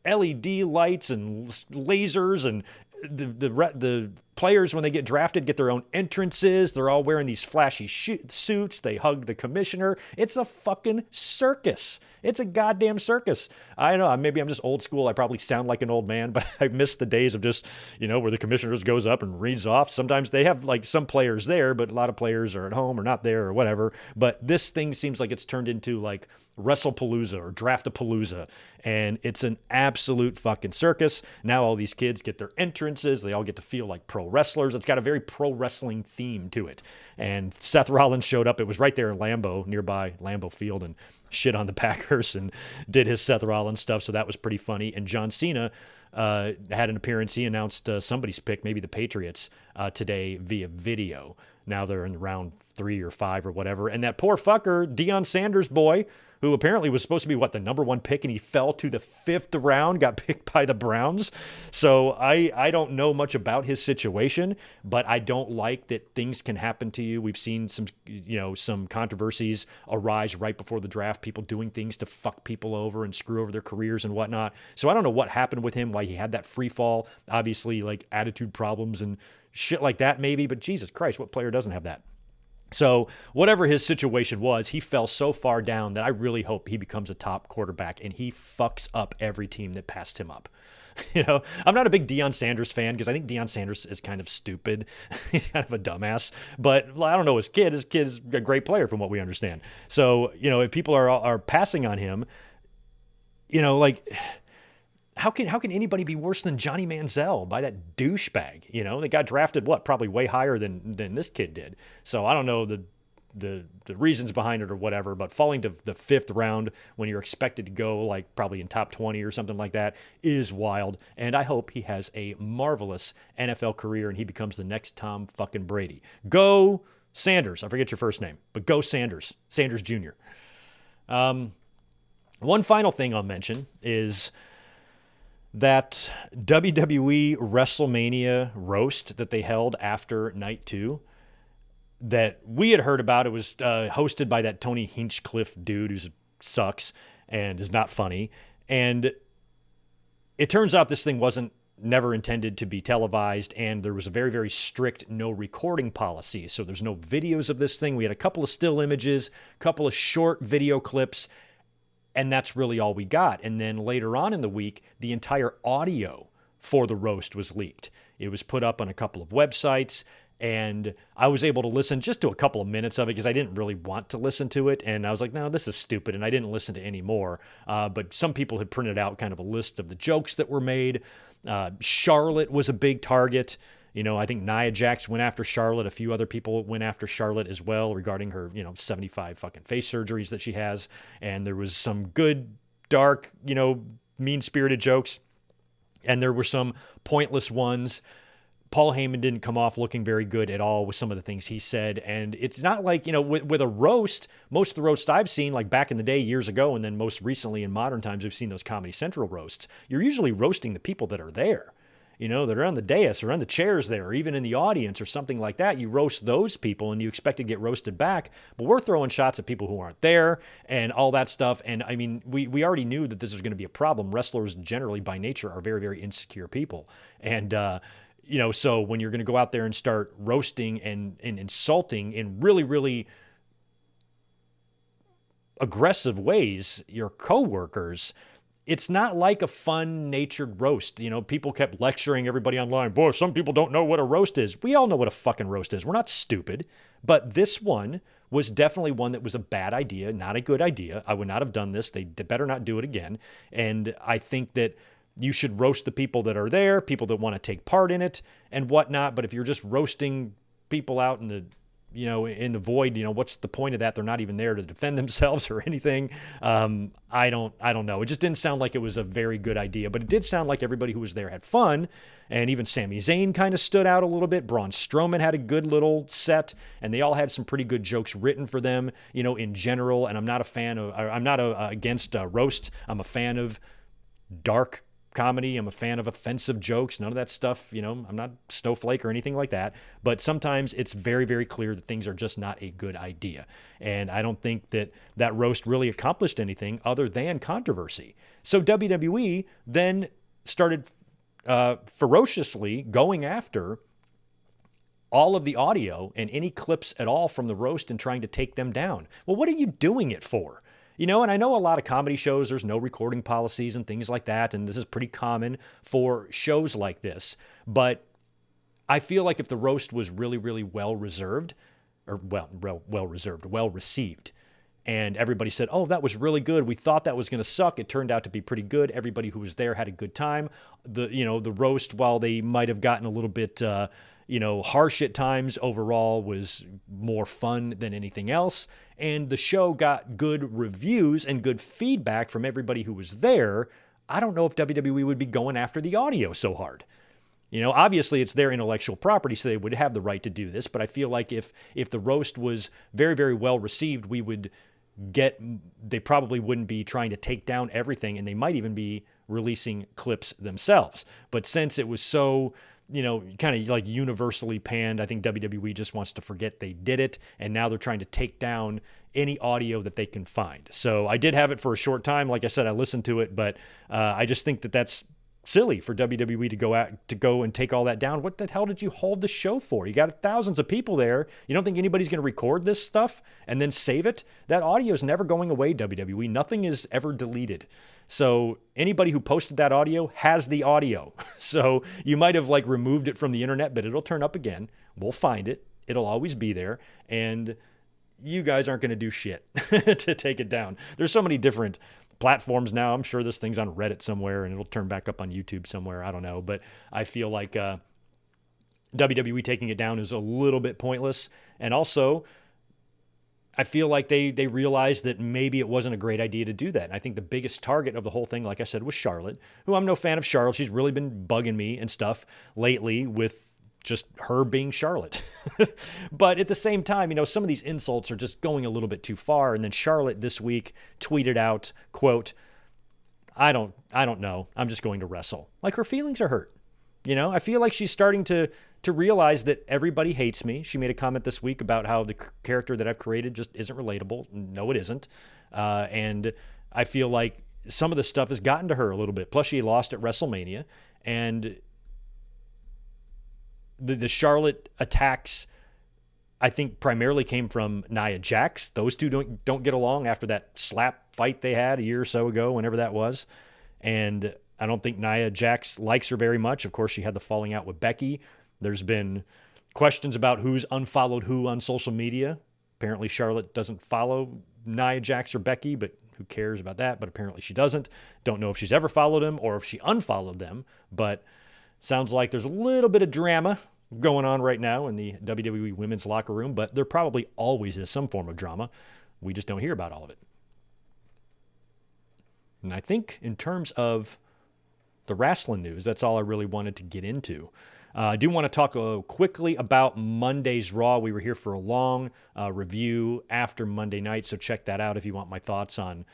LED lights and lasers, and the players, when they get drafted, get their own entrances. They're all wearing these flashy suits. They hug the commissioner. It's a fucking circus. It's a goddamn circus. I know, maybe I'm just old school. I probably sound like an old man, but I miss the days of just, you know, where the commissioner just goes up and reads off. Sometimes they have like some players there, but a lot of players are at home or not there or whatever. But this thing seems like it's turned into like WrestlePalooza or Draftapalooza, and it's an absolute fucking circus. Now all these kids get their entrances. They all get to feel like pro wrestlers. It's got a very pro wrestling theme to it. And Seth Rollins showed up. It was right there in nearby Lambeau Field, and shit on the Packers and did his Seth Rollins stuff. So that was pretty funny. And John Cena had an appearance. He announced somebody's pick, maybe the Patriots, today via video. Now they're in round 3 or 5 or whatever. And that poor fucker, Deion Sanders' boy, who apparently was supposed to be, the number 1 pick, and he fell to the 5th round, got picked by the Browns. So I don't know much about his situation, but I don't like that things can happen to you. We've seen some controversies arise right before the draft, people doing things to fuck people over and screw over their careers and whatnot. So I don't know what happened with him, why he had that free fall, obviously like attitude problems and shit like that maybe, but Jesus Christ, what player doesn't have that? So whatever his situation was, he fell so far down that I really hope he becomes a top quarterback and he fucks up every team that passed him up. You know, I'm not a big Deion Sanders fan because I think Deion Sanders is kind of stupid. He's kind of a dumbass, but I don't know his kid. His kid is a great player from what we understand. So, you know, if people are passing on him, you know, like how can anybody be worse than Johnny Manziel by that douchebag? You know, they got drafted probably way higher than this kid did. So I don't know the reasons behind it or whatever, but falling to the 5th round when you're expected to go like probably in top 20 or something like that is wild. And I hope he has a marvelous NFL career and he becomes the next Tom fucking Brady. Go Sanders. I forget your first name, but go Sanders. Sanders Jr. One final thing I'll mention is that WWE WrestleMania roast that they held after night 2 that we had heard about. It was hosted by that Tony Hinchcliffe dude who sucks and is not funny. And it turns out this thing wasn't never intended to be televised, and there was a very, very strict no recording policy. So there's no videos of this thing. We had a couple of still images, a couple of short video clips, and that's really all we got. And then later on in the week, the entire audio for the roast was leaked. It was put up on a couple of websites, and I was able to listen just to a couple of minutes of it because I didn't really want to listen to it. And I was like, no, this is stupid. And I didn't listen to any more. But some people had printed out kind of a list of the jokes that were made. Charlotte was a big target. You know, I think Nia Jax went after Charlotte. A few other people went after Charlotte as well regarding her, 75 fucking face surgeries that she has. And there was some good, dark, mean-spirited jokes. And there were some pointless ones. Paul Heyman didn't come off looking very good at all with some of the things he said. And it's not like, with a roast, most of the roasts I've seen, like back in the day years ago, and then most recently in modern times, we've seen those Comedy Central roasts. You're usually roasting the people that are there, that are on the dais or on the chairs there, or even in the audience or something like that. You roast those people and you expect to get roasted back. But we're throwing shots at people who aren't there and all that stuff. And I mean, we already knew that this was going to be a problem. Wrestlers generally by nature are very, very insecure people. And, so when you're going to go out there and start roasting and insulting in really, really aggressive ways your coworkers, it's not like a fun-natured roast. People kept lecturing everybody online. Boy, some people don't know what a roast is. We all know what a fucking roast is. We're not stupid. But this one was definitely one that was a bad idea, not a good idea. I would not have done this. They better not do it again. And I think that you should roast the people that are there, people that want to take part in it and whatnot. But if you're just roasting people out in the, in the void, what's the point of that? They're not even there to defend themselves or anything. I don't know. It just didn't sound like it was a very good idea, but it did sound like everybody who was there had fun. And even Sami Zayn kind of stood out a little bit. Braun Strowman had a good little set, and they all had some pretty good jokes written for them, in general. And I'm not against roasts. I'm a fan of dark comedy. I'm a fan of offensive jokes, none of that stuff. I'm not snowflake or anything like that, but sometimes it's very, very clear that things are just not a good idea. And I don't think that roast really accomplished anything other than controversy. So WWE then started ferociously going after all of the audio and any clips at all from the roast and trying to take them down. Well, what are you doing it for? And I know a lot of comedy shows, there's no recording policies and things like that, and this is pretty common for shows like this. But I feel like if the roast was really, really well received, and everybody said, oh, that was really good. We thought that was going to suck. It turned out to be pretty good. Everybody who was there had a good time. The roast, while they might have gotten a little bit harsh at times, overall was more fun than anything else. And the show got good reviews and good feedback from everybody who was there. I don't know if WWE would be going after the audio so hard. Obviously it's their intellectual property, so they would have the right to do this. But I feel like if the roast was very, very well received, they probably wouldn't be trying to take down everything, and they might even be releasing clips themselves. But since it was so, kind of like universally panned, I think WWE just wants to forget they did it, and now they're trying to take down any audio that they can find. So I did have it for a short time. Like I said, I listened to it, but I just think that that's silly for WWE to go and take all that down. What the hell did you hold the show for? You got thousands of people there. You don't think anybody's going to record this stuff and then save it? That audio is never going away, WWE. Nothing is ever deleted. So anybody who posted that audio has the audio. So you might have removed it from the internet, but it'll turn up again. We'll find it. It'll always be there. And you guys aren't going to do shit to take it down. There's so many different platforms now. I'm sure this thing's on Reddit somewhere and it'll turn back up on YouTube somewhere. I don't know. But I feel like WWE taking it down is a little bit pointless. And also, I feel like they realized that maybe it wasn't a great idea to do that. And I think the biggest target of the whole thing, like I said, was Charlotte, who I'm no fan of Charlotte. She's really been bugging me and stuff lately with just her being Charlotte. But at the same time, some of these insults are just going a little bit too far. And then Charlotte this week tweeted out, quote, I don't know. I'm just going to wrestle. Like, her feelings are hurt. I feel like she's starting to realize that everybody hates me. She made a comment this week about how the character that I've created just isn't relatable. No, it isn't. And I feel like some of the stuff has gotten to her a little bit. Plus, she lost at WrestleMania. And the Charlotte attacks, I think, primarily came from Nia Jax. Those two don't get along after that slap fight they had a year or so ago, whenever that was. And I don't think Nia Jax likes her very much. Of course, she had the falling out with Becky. There's been questions about who's unfollowed who on social media. Apparently, Charlotte doesn't follow Nia Jax or Becky, but who cares about that? But apparently she doesn't. Don't know if she's ever followed them or if she unfollowed them, but sounds like there's a little bit of drama going on right now in the WWE women's locker room, but there probably always is some form of drama. We just don't hear about all of it. And I think in terms of the wrestling news, that's all I really wanted to get into. I do want to talk quickly about Monday's Raw. We were here for a long review after Monday night, so check that out if you want my thoughts on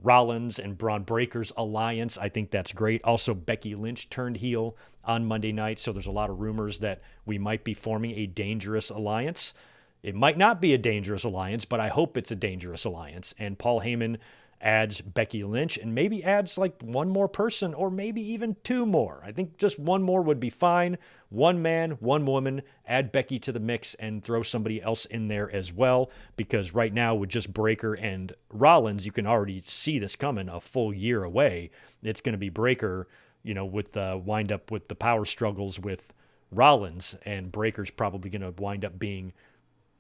Rollins and Braun Breaker's alliance. I think that's great. Also, Becky Lynch turned heel on Monday night, so there's a lot of rumors that we might be forming a dangerous alliance. It might not be a dangerous alliance, but I hope it's a dangerous alliance. And Paul Heyman adds Becky Lynch and maybe adds like one more person or maybe even two more. I think just one more would be fine. One man, one woman, add Becky to the mix and throw somebody else in there as well, because right now with just Breaker and Rollins, you can already see this coming a full year away. It's going to be Breaker, with the wind up with the power struggles with Rollins, and Breaker's probably going to wind up being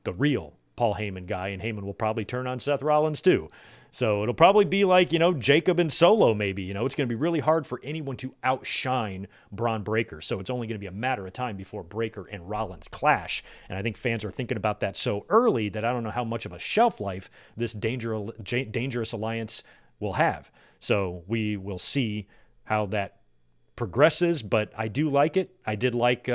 the real Paul Heyman guy, and Heyman will probably turn on Seth Rollins too. So it'll probably be like, Jacob and Solo maybe. It's going to be really hard for anyone to outshine Braun Breaker. So it's only going to be a matter of time before Breaker and Rollins clash. And I think fans are thinking about that so early that I don't know how much of a shelf life this dangerous alliance will have. So we will see how that progresses, but I do like it. I did like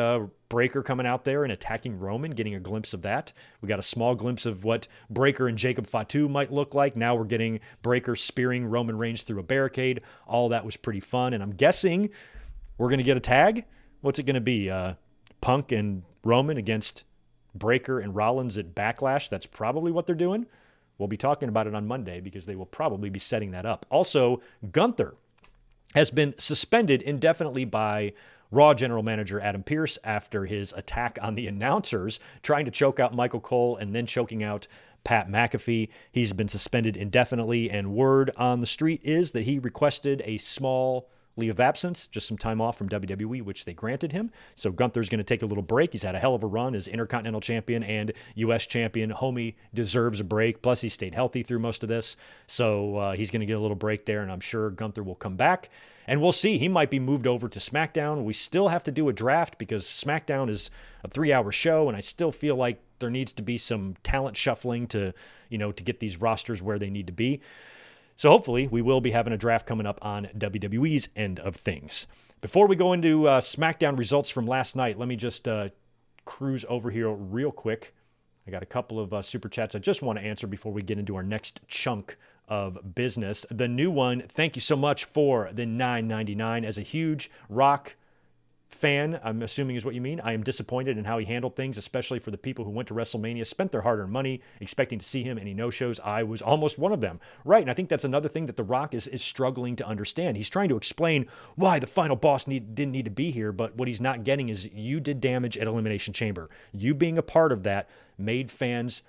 Breaker coming out there and attacking Roman, getting a glimpse of that. We got a small glimpse of what Breaker and Jacob Fatu might look like. Now we're getting Breaker spearing Roman Reigns through a barricade. All that was pretty fun, and I'm guessing we're going to get a tag. What's it going to be? Punk and Roman against Breaker and Rollins at Backlash. That's probably what they're doing. We'll be talking about it on Monday because they will probably be setting that up. Also, Gunther has been suspended indefinitely by Raw general manager Adam Pearce after his attack on the announcers, trying to choke out Michael Cole and then choking out Pat McAfee. He's been suspended indefinitely, and word on the street is that he requested a small leave of absence, just some time off from WWE, which they granted him. So Gunther's going to take a little break. He's had a hell of a run as Intercontinental Champion and U.S. Champion. Homie deserves a break. Plus, he stayed healthy through most of this. So he's going to get a little break there, and I'm sure Gunther will come back. And we'll see. He might be moved over to SmackDown. We still have to do a draft because SmackDown is a 3-hour show, and I still feel like there needs to be some talent shuffling to get these rosters where they need to be. So hopefully we will be having a draft coming up on WWE's end of things. Before we go into SmackDown results from last night, let me just cruise over here real quick. I got a couple of super chats I just want to answer before we get into our next chunk of business. The new one, thank you so much for the $9.99. As a huge Rock fan, I'm assuming is what you mean, I am disappointed in how he handled things, especially for the people who went to WrestleMania, spent their hard-earned money expecting to see him, and he no-shows. I was almost one of them. Right, and I think that's another thing that The Rock is struggling to understand. He's trying to explain why the final boss didn't need to be here, but what he's not getting is you did damage at Elimination Chamber. You being a part of that made fans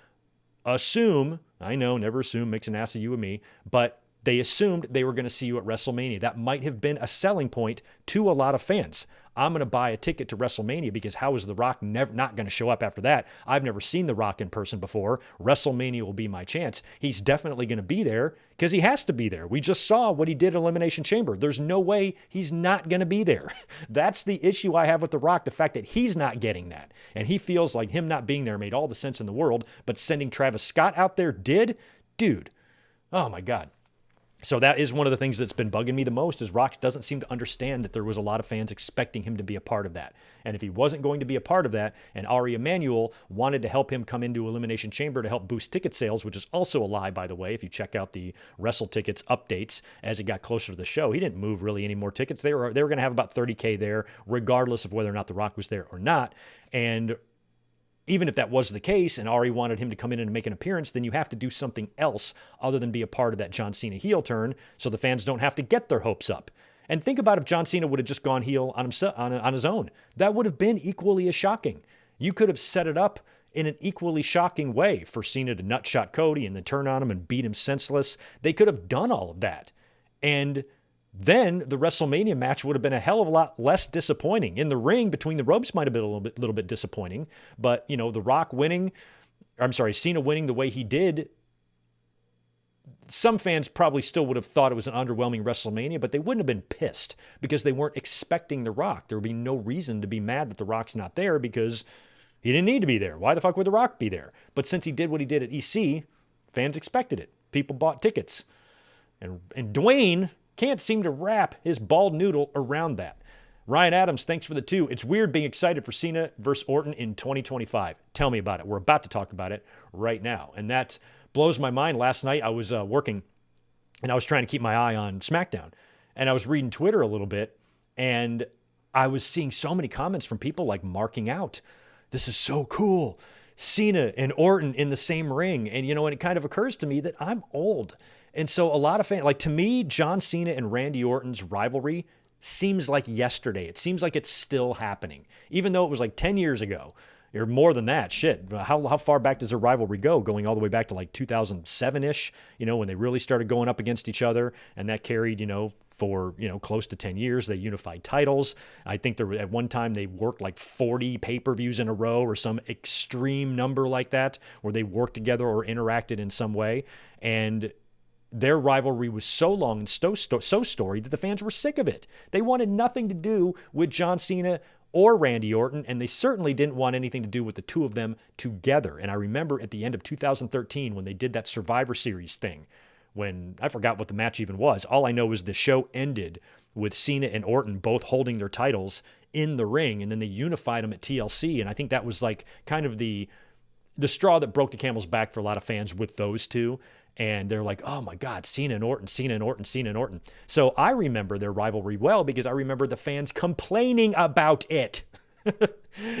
assume, I know, never assume, makes an ass of you and me, but They assumed they were going to see you at WrestleMania. That might have been a selling point to a lot of fans. I'm going to buy a ticket to WrestleMania because how is The Rock not going to show up after that? I've never seen The Rock in person before. WrestleMania will be my chance. He's definitely going to be there because he has to be there. We just saw what he did at Elimination Chamber. There's no way he's not going to be there. That's the issue I have with The Rock, the fact that he's not getting that. And he feels like him not being there made all the sense in the world, but sending Travis Scott out there did? Dude, oh my God. So that is one of the things that's been bugging me the most is Rock doesn't seem to understand that there was a lot of fans expecting him to be a part of that. And if he wasn't going to be a part of that, and Ari Emanuel wanted to help him come into Elimination Chamber to help boost ticket sales, which is also a lie, by the way, if you check out the Wrestle Tickets updates as it got closer to the show, he didn't move really any more tickets. They were going to have about 30K there, regardless of whether or not The Rock was there or not. And even if that was the case and Ari wanted him to come in and make an appearance, then you have to do something else other than be a part of that John Cena heel turn so the fans don't have to get their hopes up. And think about if John Cena would have just gone heel on his own. That would have been equally as shocking. You could have set it up in an equally shocking way for Cena to nutshot Cody and then turn on him and beat him senseless. They could have done all of that. And then the WrestleMania match would have been a hell of a lot less disappointing. In the ring, between the ropes might have been a little bit disappointing. But, Cena winning the way he did, some fans probably still would have thought it was an underwhelming WrestleMania, but they wouldn't have been pissed because they weren't expecting The Rock. There would be no reason to be mad that The Rock's not there because he didn't need to be there. Why the fuck would The Rock be there? But since he did what he did at EC, fans expected it. People bought tickets. And Dwayne can't seem to wrap his bald noodle around that. Ryan Adams, thanks for the 2. It's weird being excited for Cena versus Orton in 2025. Tell me about it. We're about to talk about it right now. And that blows my mind. Last night I was working and I was trying to keep my eye on SmackDown. And I was reading Twitter a little bit and I was seeing so many comments from people like marking out. This is so cool. Cena and Orton in the same ring. And, and it kind of occurs to me that I'm old. And so a lot of fans, like to me, John Cena and Randy Orton's rivalry seems like yesterday. It seems like it's still happening, even though it was like 10 years ago or more than that. Shit, how far back does their rivalry go? Going all the way back to like 2007-ish, when they really started going up against each other, and that carried, for, close to 10 years. They unified titles. I think at one time they worked like 40 pay-per-views in a row or some extreme number like that, where they worked together or interacted in some way. And their rivalry was so long and so storied that the fans were sick of it. They wanted nothing to do with John Cena or Randy Orton, and they certainly didn't want anything to do with the two of them together. And I remember at the end of 2013 when they did that Survivor Series thing, when I forgot what the match even was. All I know is the show ended with Cena and Orton both holding their titles in the ring, and then they unified them at TLC. And I think that was like kind of the straw that broke the camel's back for a lot of fans with those two. And they're like, oh my God, Cena and Orton, Cena and Orton, Cena and Orton. So I remember their rivalry well because I remember the fans complaining about it.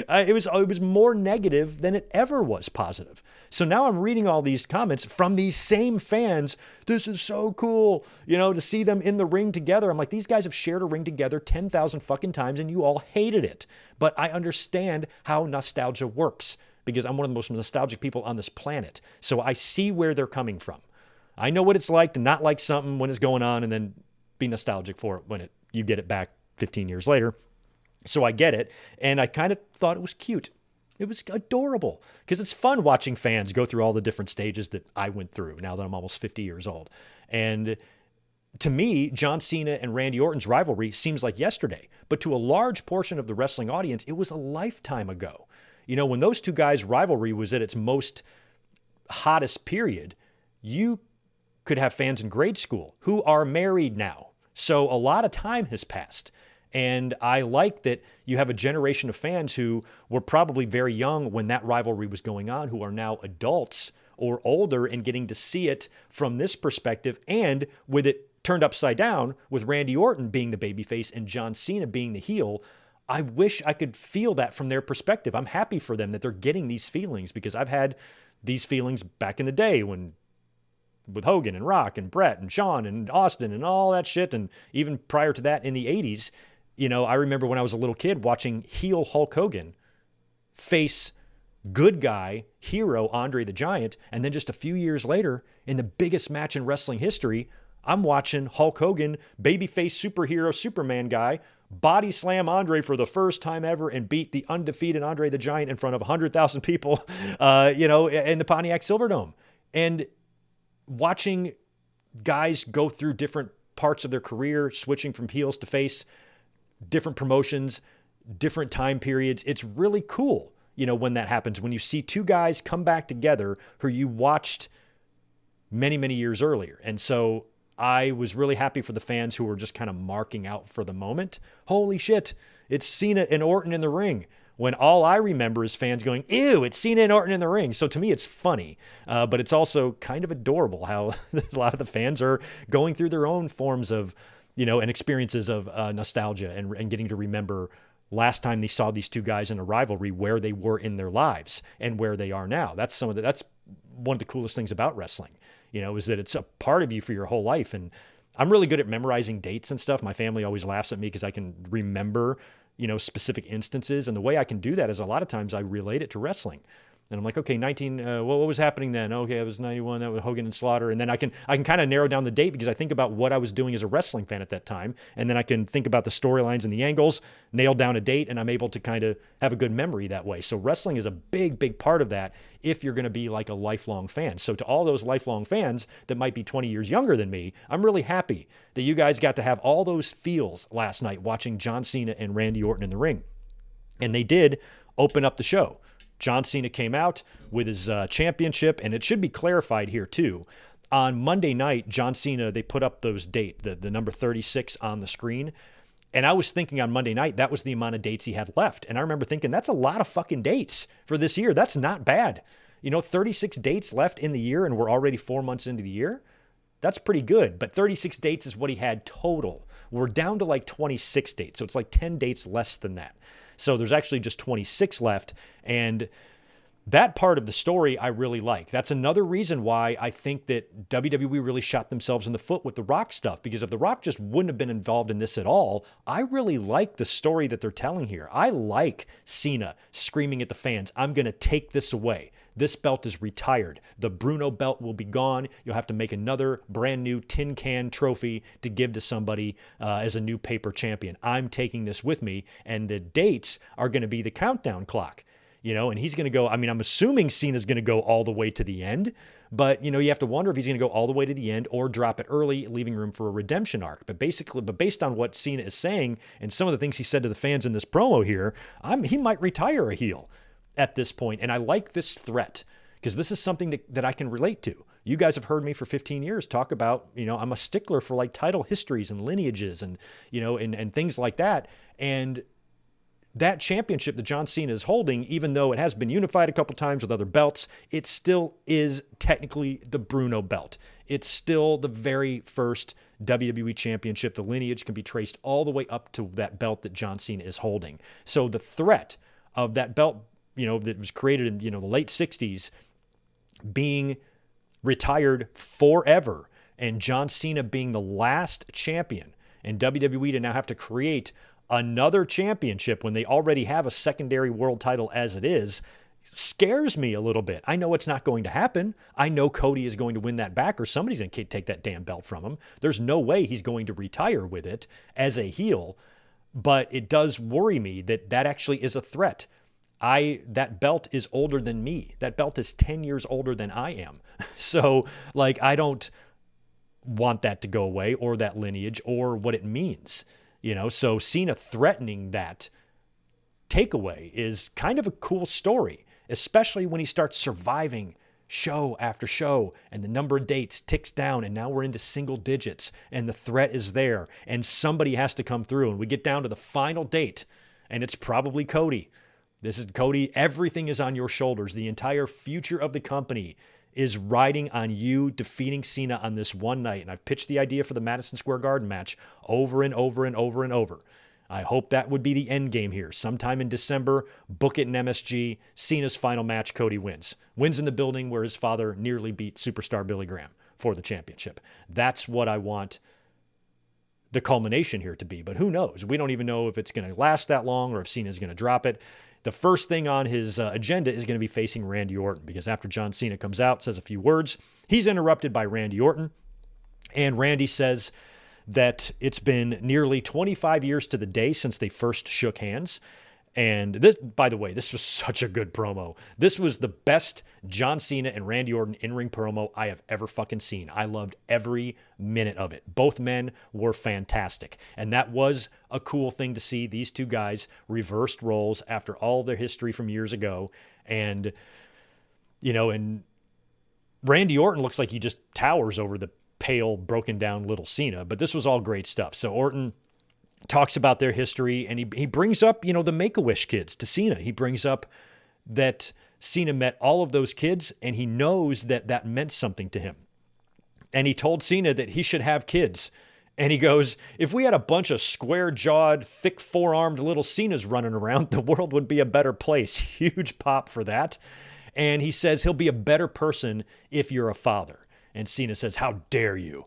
It was more negative than it ever was positive. So now I'm reading all these comments from these same fans. This is so cool, to see them in the ring together. I'm like, these guys have shared a ring together 10,000 fucking times and you all hated it. But I understand how nostalgia works, because I'm one of the most nostalgic people on this planet. So I see where they're coming from. I know what it's like to not like something when it's going on and then be nostalgic for it when you get it back 15 years later. So I get it. And I kind of thought it was cute. It was adorable because it's fun watching fans go through all the different stages that I went through now that I'm almost 50 years old. And to me, John Cena and Randy Orton's rivalry seems like yesterday, but to a large portion of the wrestling audience, it was a lifetime ago. When those two guys' rivalry was at its most hottest period, you could have fans in grade school who are married now. So a lot of time has passed. And I like that you have a generation of fans who were probably very young when that rivalry was going on, who are now adults or older and getting to see it from this perspective, and with it turned upside down, with Randy Orton being the babyface and John Cena being the heel. I wish I could feel that from their perspective. I'm happy for them that they're getting these feelings, because I've had these feelings back in the day with Hogan and Rock and Brett and Shawn and Austin and all that shit. And even prior to that in the 80s, I remember when I was a little kid watching heel Hulk Hogan face good guy hero Andre the Giant. And then just a few years later, in the biggest match in wrestling history, I'm watching Hulk Hogan, babyface superhero Superman guy, body slam Andre for the first time ever and beat the undefeated Andre the Giant in front of 100,000 people, in the Pontiac Silverdome. And watching guys go through different parts of their career, switching from heels to face, different promotions, different time periods. It's really cool, when that happens, when you see two guys come back together who you watched many, many years earlier. And so I was really happy for the fans who were just kind of marking out for the moment. Holy shit, it's Cena and Orton in the ring. When all I remember is fans going, ew, it's Cena and Orton in the ring. So to me, it's funny, but it's also kind of adorable how a lot of the fans are going through their own forms of, and experiences of nostalgia and getting to remember last time they saw these two guys in a rivalry, where they were in their lives and where they are now. That's one of the coolest things about wrestling, is that it's a part of you for your whole life. And I'm really good at memorizing dates and stuff. My family always laughs at me because I can remember specific instances. And the way I can do that is a lot of times I relate it to wrestling. And I'm like, okay, what was happening then? Okay, it was 91, that was Hogan and Slaughter. And then I can kind of narrow down the date because I think about what I was doing as a wrestling fan at that time. And then I can think about the storylines and the angles, nail down a date, and I'm able to kind of have a good memory that way. So wrestling is a big, big part of that if you're going to be like a lifelong fan. So to all those lifelong fans that might be 20 years younger than me, I'm really happy that you guys got to have all those feels last night watching John Cena and Randy Orton in the ring. And they did open up the show. John Cena came out with his championship, and it should be clarified here too. On Monday night, John Cena, they put up those the number 36 on the screen. And I was thinking on Monday night, that was the amount of dates he had left. And I remember thinking, that's a lot of fucking dates for this year. That's not bad. 36 dates left in the year, and we're already 4 months into the year. That's pretty good. But 36 dates is what he had total. We're down to like 26 dates. So it's like 10 dates less than that. So there's actually just 26 left. And that part of the story I really like. That's another reason why I think that WWE really shot themselves in the foot with The Rock stuff, because if The Rock just wouldn't have been involved in this at all, I really like the story that they're telling here. I like Cena screaming at the fans, I'm going to take this away. This belt is retired. The Bruno belt will be gone. You'll have to make another brand new tin can trophy to give to somebody as a new paper champion. I'm taking this with me, and the dates are going to be the countdown clock. And he's going to go, I'm assuming Cena's going to go all the way to the end, but, you have to wonder if he's going to go all the way to the end or drop it early, leaving room for a redemption arc. But based on what Cena is saying and some of the things he said to the fans in this promo here, he might retire a heel at this point. And I like this threat because this is something that I can relate to. You guys have heard me for 15 years talk about, I'm a stickler for like title histories and lineages and, and things like that. And that championship that John Cena is holding, even though it has been unified a couple times with other belts, it still is technically the Bruno belt. It's still the very first WWE championship. The lineage can be traced all the way up to that belt that John Cena is holding. So the threat of that belt, that was created in, the late 60s being retired forever, and John Cena being the last champion, and WWE to now have to create another championship when they already have a secondary world title as it is, scares me a little bit. I know it's not going to happen. I know Cody is going to win that back, or somebody's going to take that damn belt from him. There's no way he's going to retire with it as a heel, but it does worry me that actually is a threat. That belt is older than me. That belt is 10 years older than I am. So I don't want that to go away, or that lineage, or what it means. So Cena threatening that takeaway is kind of a cool story, especially when he starts surviving show after show and the number of dates ticks down and now we're into single digits and the threat is there and somebody has to come through and we get down to the final date and it's probably Cody. This is Cody. Everything is on your shoulders. The entire future of the company is riding on you defeating Cena on this one night. And I've pitched the idea for the Madison Square Garden match over and over and over and over. I hope that would be the end game here. Sometime in December, book it in MSG, Cena's final match, Cody wins. Wins in the building where his father nearly beat superstar Billy Graham for the championship. That's what I want the culmination here to be. But who knows? We don't even know if it's going to last that long or if Cena's going to drop it. The first thing on his agenda is going to be facing Randy Orton, because after John Cena comes out, says a few words, he's interrupted by Randy Orton. And Randy says that it's been nearly 25 years to the day since they first shook hands. And this, by the way, this was such a good promo. This was the best John Cena and Randy Orton in-ring promo I have ever fucking seen. I loved every minute of it. Both men were fantastic. And that was a cool thing to see. These two guys reversed roles after all their history from years ago. And, and Randy Orton looks like he just towers over the pale, broken down little Cena. But this was all great stuff. So Orton talks about their history, and he brings up, the Make-A-Wish kids to Cena. He brings up that Cena met all of those kids, and he knows that that meant something to him. And he told Cena that he should have kids. And he goes, if we had a bunch of square-jawed, thick four-armed little Cenas running around, the world would be a better place. Huge pop for that. And he says he'll be a better person if you're a father. And Cena says, how dare you?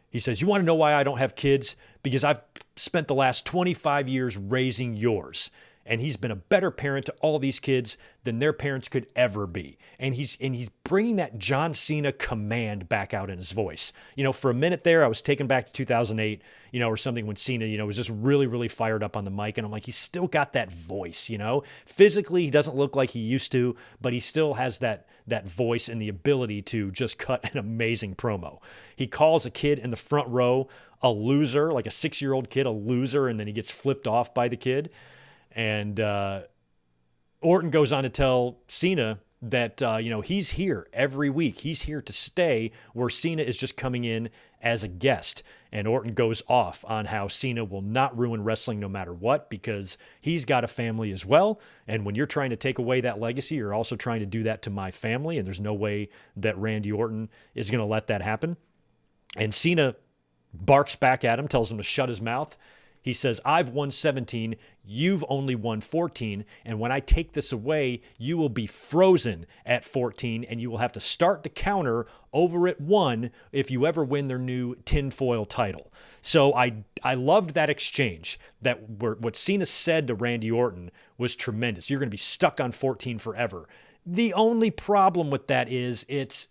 He says, you want to know why I don't have kids? Because I've spent the last 25 years raising yours. And he's been a better parent to all these kids than their parents could ever be. And he's bringing that John Cena command back out in his voice. For a minute there, I was taken back to 2008, or something when Cena, was just really, really fired up on the mic. And I'm like, he's still got that voice, Physically, he doesn't look like he used to, but he still has that voice and the ability to just cut an amazing promo. He calls a kid in the front row a loser, like a 6-year-old kid, a loser, and then he gets flipped off by the kid. And Orton goes on to tell Cena that, he's here every week. He's here to stay, where Cena is just coming in as a guest. And Orton goes off on how Cena will not ruin wrestling no matter what, because he's got a family as well. And when you're trying to take away that legacy, you're also trying to do that to my family. And there's no way that Randy Orton is going to let that happen. And Cena barks back at him, tells him to shut his mouth. He says, I've won 17, you've only won 14, and when I take this away, you will be frozen at 14, and you will have to start the counter over at 1 if you ever win their new tinfoil title. So I loved that exchange. What Cena said to Randy Orton was tremendous. You're going to be stuck on 14 forever. The only problem with that is it's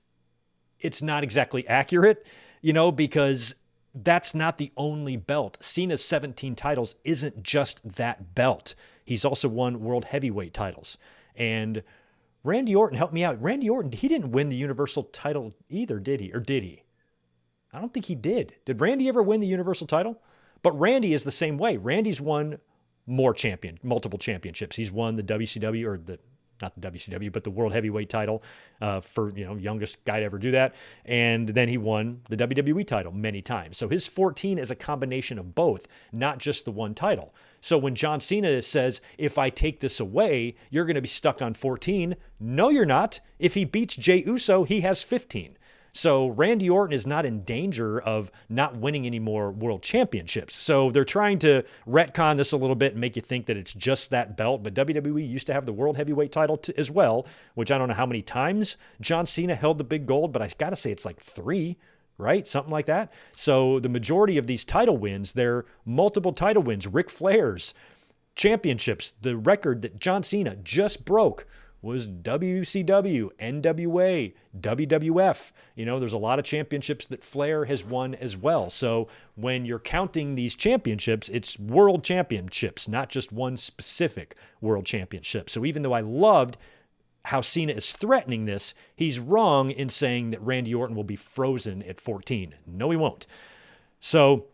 not exactly accurate, because that's not the only belt. Cena's 17 titles isn't just that belt. He's also won world heavyweight titles. And Randy Orton, help me out. Randy Orton, he didn't win the Universal title either, did he? Or did he? I don't think he did. Did Randy ever win the Universal title? But Randy is the same way. Randy's won multiple championships. He's won the WCW, or not the WCW, but the World Heavyweight title for, youngest guy to ever do that. And then he won the WWE title many times. So his 14 is a combination of both, not just the one title. So when John Cena says, if I take this away, you're going to be stuck on 14. No, you're not. If he beats Jey Uso, he has 15. So Randy Orton is not in danger of not winning any more world championships. So they're trying to retcon this a little bit and make you think that it's just that belt. But WWE used to have the world heavyweight title as well, which I don't know how many times John Cena held the big gold, but I got to say it's like 3, right? Something like that. So the majority of these title wins, they're multiple title wins. Ric Flair's championships, the record that John Cena just broke was WCW, NWA, WWF. There's a lot of championships that Flair has won as well. So when you're counting these championships, it's world championships, not just one specific world championship. So even though I loved how Cena is threatening this, he's wrong in saying that Randy Orton will be frozen at 14. No, he won't. So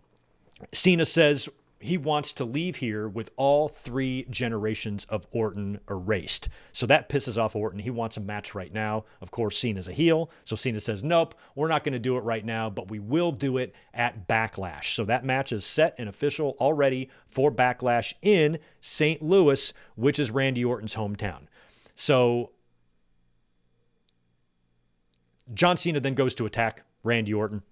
Cena says he wants to leave here with all 3 generations of Orton erased. So that pisses off Orton. He wants a match right now. Of course, Cena's a heel. So Cena says, nope, we're not going to do it right now, but we will do it at Backlash. So that match is set and official already for Backlash in St. Louis, which is Randy Orton's hometown. So John Cena then goes to attack Randy Orton,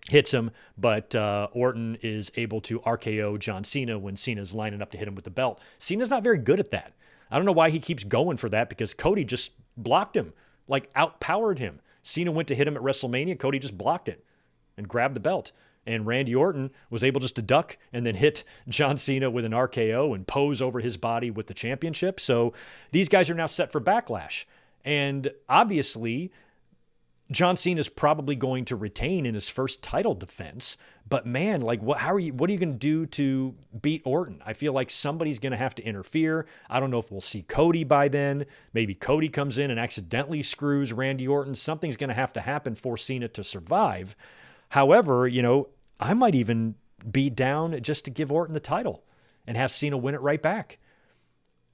hits him, but Orton is able to RKO John Cena when Cena's lining up to hit him with the belt. Cena's not very good at that. I don't know why he keeps going for that, because Cody just blocked him, like outpowered him. Cena went to hit him at WrestleMania. Cody just blocked it and grabbed the belt. And Randy Orton was able just to duck and then hit John Cena with an RKO and pose over his body with the championship. So these guys are now set for Backlash. And obviously, John Cena is probably going to retain in his first title defense, but man, like what are you going to do to beat Orton? I feel like somebody's going to have to interfere. I don't know if we'll see Cody by then. Maybe Cody comes in and accidentally screws Randy Orton. Something's going to have to happen for Cena to survive. However, I might even be down just to give Orton the title and have Cena win it right back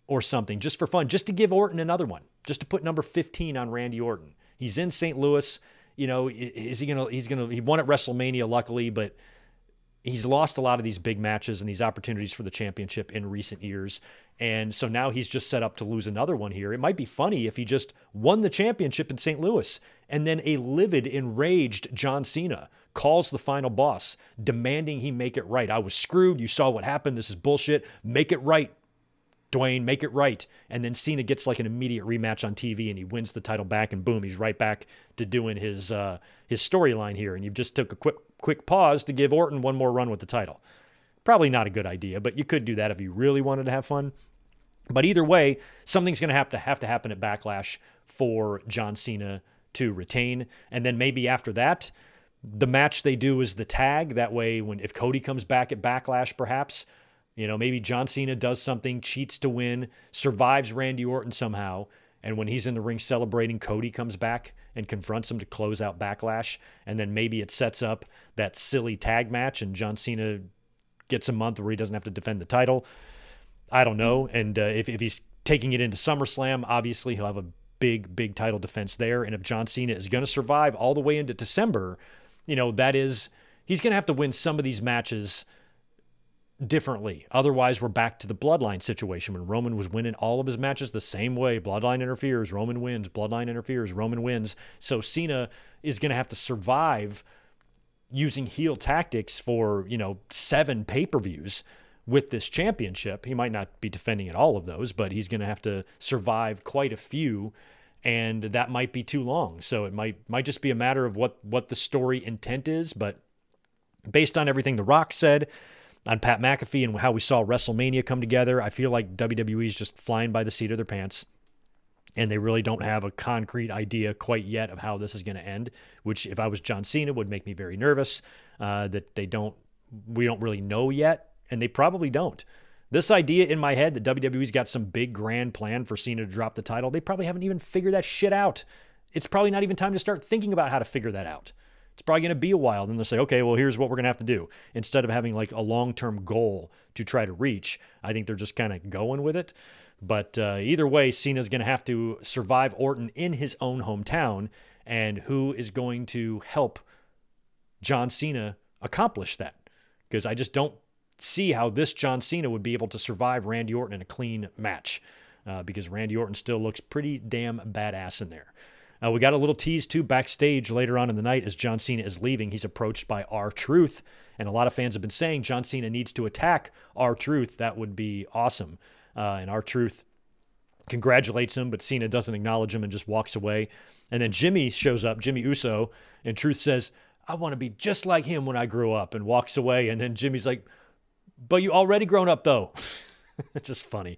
or something, just for fun, just to give Orton another one, just to put number 15 on Randy Orton. He's in St. Louis. He won at WrestleMania, luckily, but he's lost a lot of these big matches and these opportunities for the championship in recent years. And so now he's just set up to lose another one here. It might be funny if he just won the championship in St. Louis and then a livid, enraged John Cena calls the final boss, demanding he make it right. I was screwed. You saw what happened. This is bullshit. Make it right. Dwayne, make it right. And then Cena gets like an immediate rematch on TV and he wins the title back, and boom, he's right back to doing his storyline here. And you've just took a quick pause to give Orton one more run with the title. Probably not a good idea, but you could do that if you really wanted to have fun. But either way, something's going to have to happen at Backlash for John Cena to retain. And then maybe after that, the match they do is the tag. That way, if Cody comes back at Backlash, perhaps, maybe John Cena does something, cheats to win, survives Randy Orton somehow, and when he's in the ring celebrating, Cody comes back and confronts him to close out Backlash, and then maybe it sets up that silly tag match, and John Cena gets a month where he doesn't have to defend the title. I don't know, and if he's taking it into SummerSlam, obviously he'll have a big title defense there, and if John Cena is going to survive all the way into December, he's going to have to win some of these matches differently. Otherwise, we're back to the Bloodline situation when Roman was winning all of his matches the same way. Bloodline interferes, Roman wins. Bloodline interferes, Roman wins. So Cena is going to have to survive using heel tactics for, 7 pay-per-views with this championship. He might not be defending at all of those, but he's going to have to survive quite a few, and that might be too long. So it might just be a matter of what the story intent is, but based on everything The Rock said on Pat McAfee and how we saw WrestleMania come together, I feel like WWE is just flying by the seat of their pants, and they really don't have a concrete idea quite yet of how this is going to end, which, if I was John Cena, would make me very nervous that we don't really know yet, and they probably don't. This idea in my head that WWE's got some big grand plan for Cena to drop the title, they probably haven't even figured that shit out. It's probably not even time to start thinking about how to figure that out. It's probably going to be a while. Then they'll say, okay, well, here's what we're going to have to do. Instead of having like a long-term goal to try to reach, I think they're just kind of going with it. But either way, Cena's going to have to survive Orton in his own hometown. And who is going to help John Cena accomplish that? Because I just don't see how this John Cena would be able to survive Randy Orton in a clean match, because Randy Orton still looks pretty damn badass in there. We got a little tease, too, backstage later on in the night as John Cena is leaving. He's approached by R-Truth, and a lot of fans have been saying John Cena needs to attack R-Truth. That would be awesome. And R-Truth congratulates him, but Cena doesn't acknowledge him and just walks away. And then Jimmy shows up, Jimmy Uso, and Truth says, I want to be just like him when I grow up, and walks away. And then Jimmy's like, but you already grown up, though. It's just funny.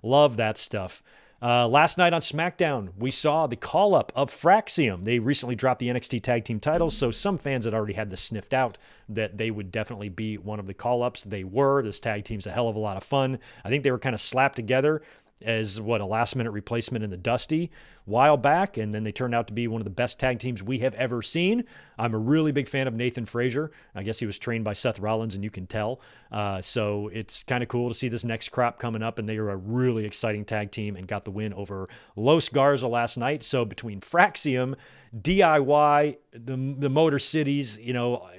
Love that stuff. Last night on SmackDown, we saw the call-up of Fraxium. They recently dropped the NXT Tag Team titles, so some fans had already had this sniffed out that they would definitely be one of the call-ups. They were. This tag team's a hell of a lot of fun. I think they were kind of slapped together as, a last-minute replacement in the Dusty while back, and then they turned out to be one of the best tag teams we have ever seen. I'm a really big fan of Nathan Frazier. I guess he was trained by Seth Rollins, and you can tell. So it's kind of cool to see this next crop coming up, and they are a really exciting tag team and got the win over Los Garza last night. So between Fraxium, DIY, the Motor Cities,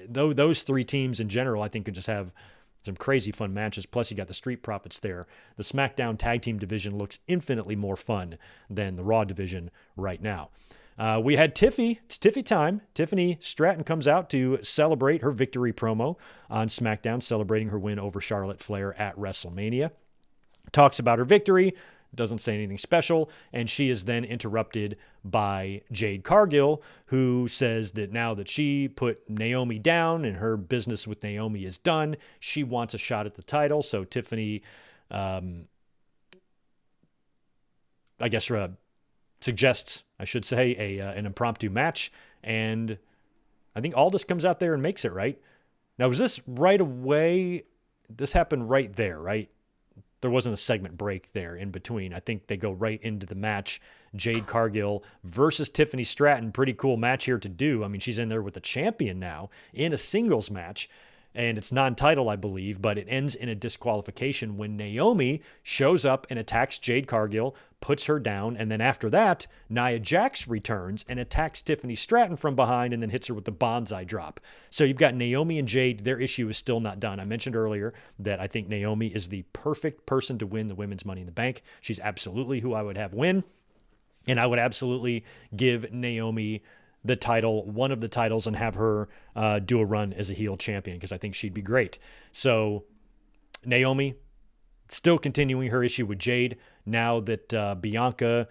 those 3 teams in general, I think could just have some crazy fun matches. Plus, you got the Street Profits there. The SmackDown Tag Team division looks infinitely more fun than the Raw division right now. We had Tiffy. It's Tiffy time. Tiffany Stratton comes out to celebrate her victory promo on SmackDown, celebrating her win over Charlotte Flair at WrestleMania. Talks about her victory. Doesn't say anything special, and she is then interrupted by Jade Cargill, who says that now that she put Naomi down and her business with Naomi is done, she wants a shot at the title. So Tiffany, suggests, I should say, an impromptu match. And I think Aldis comes out there and makes it, right? Now, was this right away? This happened right there, right? There wasn't a segment break there in between. I think they go right into the match. Jade Cargill versus Tiffany Stratton. Pretty cool match here to do. I mean, she's in there with the champion now in a singles match. And it's non-title, I believe, but it ends in a disqualification when Naomi shows up and attacks Jade Cargill, puts her down, and then after that, Nia Jax returns and attacks Tiffany Stratton from behind and then hits her with the bonsai drop. So you've got Naomi and Jade. Their issue is still not done. I mentioned earlier that I think Naomi is the perfect person to win the Women's Money in the Bank. She's absolutely who I would have win, and I would absolutely give Naomi the title, one of the titles, and have her do a run as a heel champion because I think she'd be great. So Naomi still continuing her issue with Jade. Now that Bianca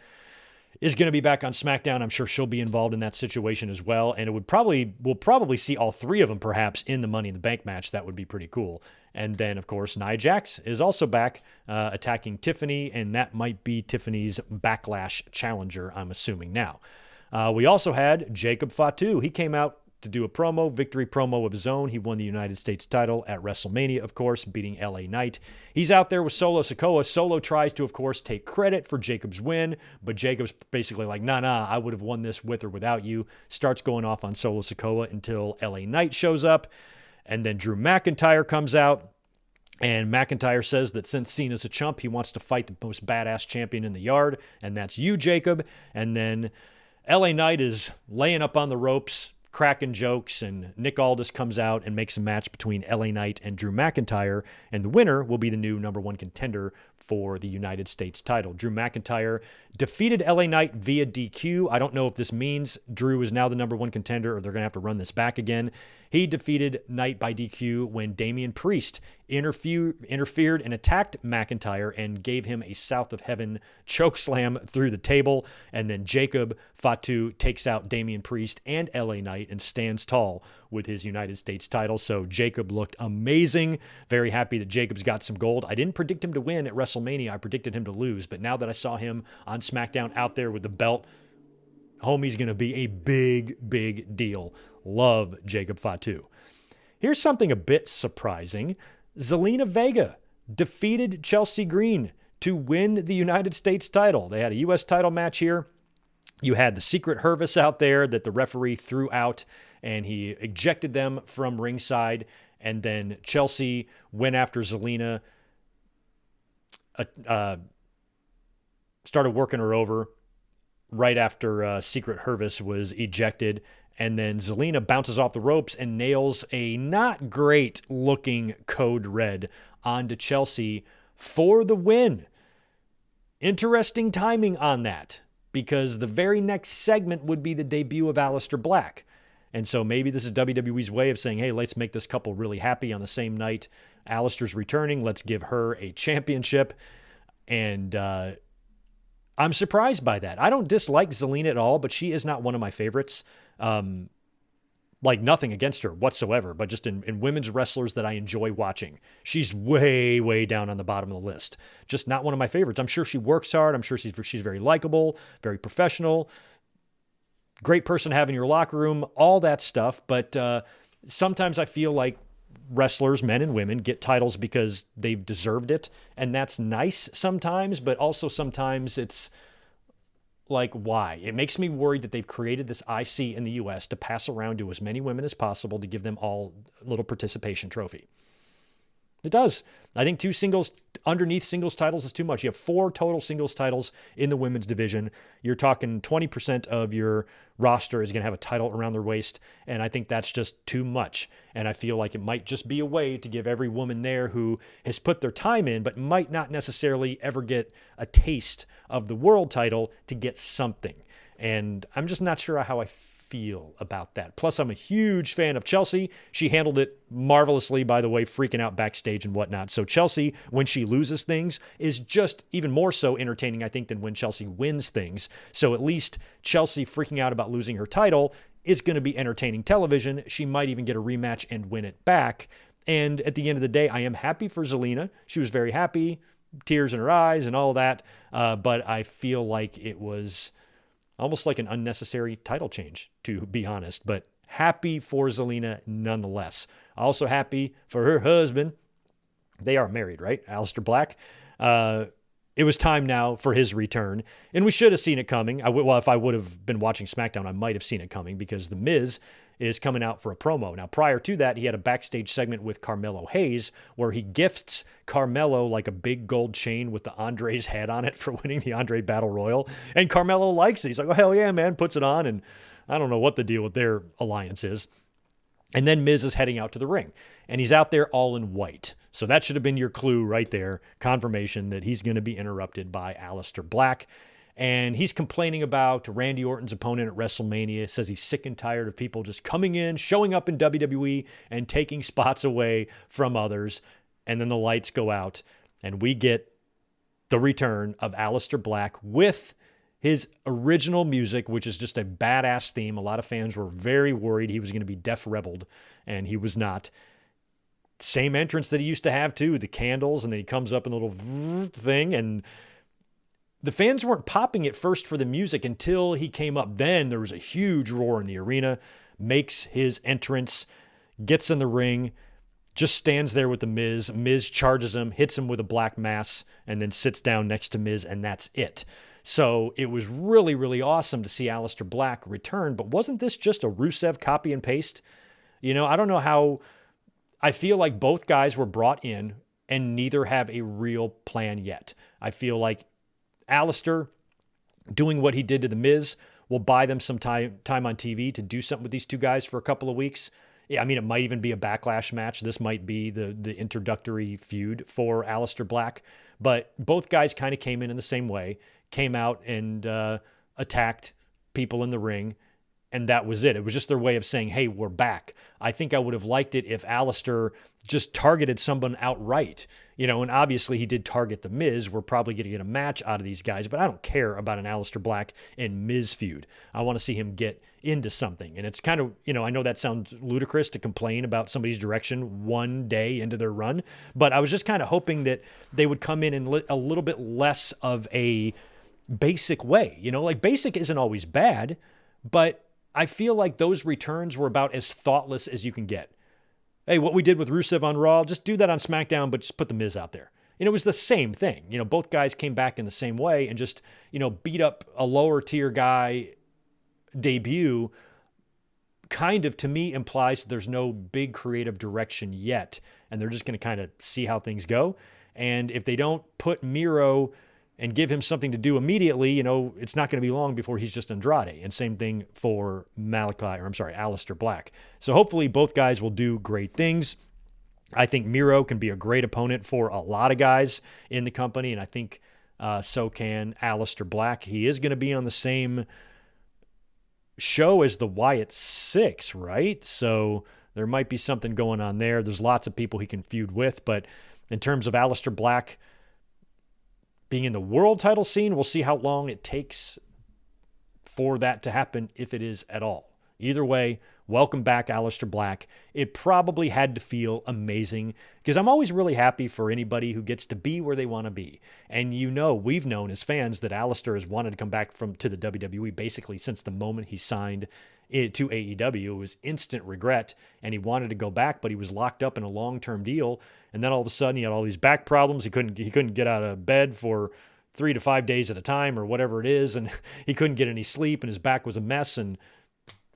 is going to be back on SmackDown, I'm sure she'll be involved in that situation as well. And we'll probably see all three of them perhaps in the Money in the Bank match. That would be pretty cool. And then, of course, Nia Jax is also back attacking Tiffany, and that might be Tiffany's Backlash challenger, I'm assuming now. We also had Jacob Fatu. He came out to do a victory promo of his own. He won the United States title at WrestleMania, of course, beating LA Knight. He's out there with Solo Sikoa. Solo tries to, of course, take credit for Jacob's win, but Jacob's basically like, nah, I would have won this with or without you. Starts going off on Solo Sikoa until LA Knight shows up, and then Drew McIntyre comes out. And McIntyre says that since Cena's a chump, he wants to fight the most badass champion in the yard, and that's you, Jacob. And then LA Knight is laying up on the ropes, cracking jokes, and Nick Aldis comes out and makes a match between LA Knight and Drew McIntyre, and the winner will be the new number one contender for the United States title. Drew McIntyre defeated LA Knight via DQ. I don't know if this means Drew is now the number one contender or they're going to have to run this back again. He defeated Knight by DQ when Damian Priest interfered and attacked McIntyre and gave him a South of Heaven chokeslam through the table. And then Jacob Fatu takes out Damian Priest and LA Knight and stands tall with his United States title. So Jacob looked amazing. Very happy that Jacob's got some gold. I didn't predict him to win at WrestleMania. I predicted him to lose. But now that I saw him on SmackDown out there with the belt, homie's going to be a big, big deal. Love Jacob Fatu. Here's something a bit surprising. Zelina Vega defeated Chelsea Green to win the United States title. They had a U.S. title match here. You had the Secret Hervis out there that the referee threw out, and he ejected them from ringside. And then Chelsea went after Zelina, started working her over right after Secret Hervis was ejected. And then Zelina bounces off the ropes and nails a not great looking code red onto Chelsea for the win. Interesting timing on that, because the very next segment would be the debut of Aleister Black. And so maybe this is WWE's way of saying, hey, let's make this couple really happy on the same night Aleister's returning. Let's give her a championship. And I'm surprised by that. I don't dislike Zelina at all, but she is not one of my favorites. Like nothing against her whatsoever, but just in women's wrestlers that I enjoy watching. She's way, way down on the bottom of the list. Just not one of my favorites. I'm sure she works hard. I'm sure she's very likable, very professional, great person to have in your locker room, all that stuff. But sometimes I feel like wrestlers, men and women, get titles because they've deserved it. And that's nice sometimes, but also sometimes it's like, why? It makes me worried that they've created this IC in the U.S. to pass around to as many women as possible to give them all a little participation trophy. It does. I think 2 singles underneath singles titles is too much. You have 4 total singles titles in the women's division. You're talking 20% of your roster is going to have a title around their waist, and I think that's just too much. And I feel like it might just be a way to give every woman there who has put their time in but might not necessarily ever get a taste of the world title to get something. And I'm just not sure how I feel about that. Plus, I'm a huge fan of Chelsea. She handled it marvelously, by the way, freaking out backstage and whatnot. So Chelsea, when she loses things, is just even more so entertaining, I think, than when Chelsea wins things. So at least Chelsea freaking out about losing her title is going to be entertaining television. She might even get a rematch and win it back. And at the end of the day, I am happy for Zelina. She was very happy, tears in her eyes and all that. But I feel like it was Almost like an unnecessary title change, to be honest. But happy for Zelina nonetheless. Also happy for her husband. They are married, right? Aleister Black. It was time now for his return. And we should have seen it coming. If I would have been watching SmackDown, I might have seen it coming because The Miz is coming out for a promo. Now, prior to that, he had a backstage segment with Carmelo Hayes where he gifts Carmelo like a big gold chain with the Andre's head on it for winning the Andre Battle Royal. And Carmelo likes it. He's like, oh, hell yeah, man, puts it on. And I don't know what the deal with their alliance is. And then Miz is heading out to the ring. And he's out there all in white. So that should have been your clue right there. Confirmation that he's going to be interrupted by Aleister Black. And he's complaining about Randy Orton's opponent at WrestleMania. Says he's sick and tired of people just coming in, showing up in WWE, and taking spots away from others. And then the lights go out. And we get the return of Aleister Black with his original music, which is just a badass theme. A lot of fans were very worried he was going to be Def Rebelled, and he was not. Same entrance that he used to have, too, the candles, and then he comes up in a little thing, and the fans weren't popping at first for the music until he came up. Then there was a huge roar in the arena, makes his entrance, gets in the ring, just stands there with the Miz. Miz charges him, hits him with a black mass, and then sits down next to Miz, and that's it. So it was really, really awesome to see Aleister Black return, but wasn't this just a Rusev copy and paste? You know, I don't know how. I feel like both guys were brought in and neither have a real plan yet. I feel like Aleister doing what he did to The Miz will buy them some time on TV to do something with these two guys for a couple of weeks. Yeah, I mean, it might even be a backlash match. This might be the introductory feud for Aleister Black. But both guys kind of came in the same way, came out and attacked people in the ring, and that was it. It was just their way of saying, hey, we're back. I think I would have liked it if Aleister just targeted someone outright. You know, and obviously he did target The Miz. We're probably going to get a match out of these guys, but I don't care about an Aleister Black and Miz feud. I want to see him get into something. And it's kind of, you know, I know that sounds ludicrous to complain about somebody's direction one day into their run, but I was just kind of hoping that they would come in a little bit less of a basic way. You know, like basic isn't always bad, but I feel like those returns were about as thoughtless as you can get. Hey, what we did with Rusev on Raw, just do that on SmackDown, but just put The Miz out there. And it was the same thing. You know, both guys came back in the same way and just, you know, beat up a lower tier guy debut kind of, to me, implies there's no big creative direction yet. And they're just going to kind of see how things go. And if they don't put Miro and give him something to do immediately, you know, it's not going to be long before he's just Andrade. And same thing for Aleister Black. So hopefully both guys will do great things. I think Miro can be a great opponent for a lot of guys in the company, and I think so can Aleister Black. He is going to be on the same show as the Wyatt Six, right? So there might be something going on there. There's lots of people he can feud with, but in terms of Aleister Black being in the world title scene, we'll see how long it takes for that to happen, if it is at all. Either way, welcome back, Aleister Black. It probably had to feel amazing because I'm always really happy for anybody who gets to be where they want to be. And you know, we've known as fans that Aleister has wanted to come back to the WWE basically since the moment he signed to AEW. It was instant regret, and he wanted to go back, but he was locked up in a long-term deal. And then all of a sudden, he had all these back problems. He couldn't get out of bed for 3 to 5 days at a time or whatever it is, and he couldn't get any sleep, and his back was a mess, and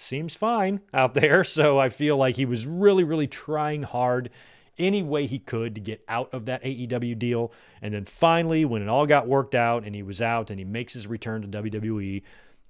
seems fine out there. So I feel like he was really, really trying hard any way he could to get out of that AEW deal. And then finally, when it all got worked out and he was out and he makes his return to WWE,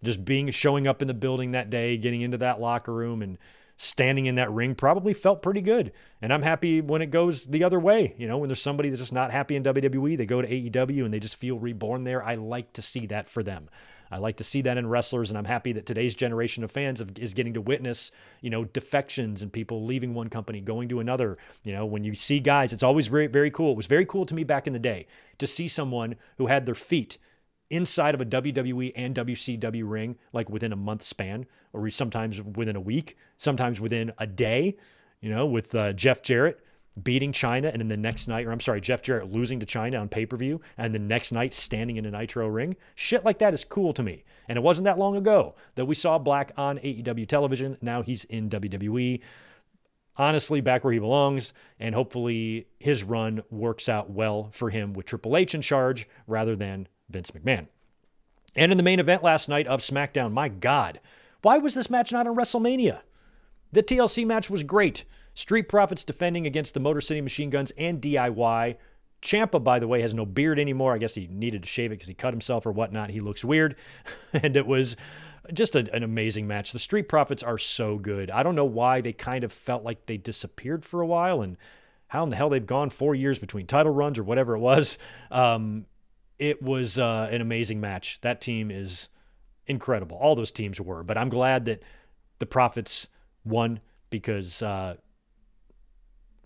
just showing up in the building that day, getting into that locker room and standing in that ring probably felt pretty good. And I'm happy when it goes the other way. You know, when there's somebody that's just not happy in WWE, they go to AEW and they just feel reborn there. I like to see that for them. I like to see that in wrestlers, and I'm happy that today's generation of fans is getting to witness, you know, defections and people leaving one company, going to another. You know, when you see guys, it's always very, very cool. It was very cool to me back in the day to see someone who had their feet inside of a WWE and WCW ring, like within a month span, or sometimes within a week, sometimes within a day, you know, with Jeff Jarrett beating China, and then the next night, or I'm sorry, Jeff Jarrett losing to China on pay-per-view, and the next night standing in a Nitro ring. Shit like that is cool to me. And it wasn't that long ago that we saw Black on AEW television. Now he's in WWE. Honestly, back where he belongs, and hopefully his run works out well for him with Triple H in charge rather than Vince McMahon. And in the main event last night of SmackDown, my God, why was this match not on WrestleMania? The TLC match was great. Street Profits defending against the Motor City Machine Guns and DIY. Ciampa, by the way, has no beard anymore. I guess he needed to shave it because he cut himself or whatnot. He looks weird. And it was just an amazing match. The Street Profits are so good. I don't know why they kind of felt like they disappeared for a while and how in the hell they've gone 4 years between title runs or whatever it was. It was an amazing match. That team is incredible. All those teams were. But I'm glad that the Profits won because I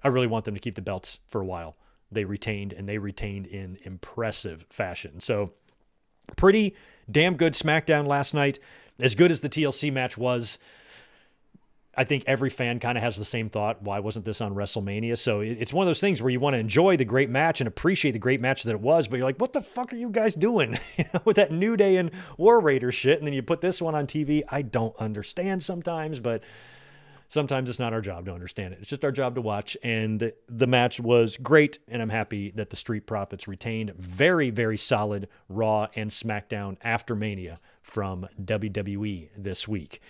really want them to keep the belts for a while. They retained, and they retained in impressive fashion. So pretty damn good SmackDown last night. As good as the TLC match was, I think every fan kind of has the same thought. Why wasn't this on WrestleMania? So it's one of those things where you want to enjoy the great match and appreciate the great match that it was, but you're like, what the fuck are you guys doing with that New Day and War Raiders shit? And then you put this one on TV. I don't understand sometimes, but sometimes it's not our job to understand it. It's just our job to watch. And the match was great. And I'm happy that the Street Profits retained very, very solid Raw and SmackDown after Mania from WWE this week.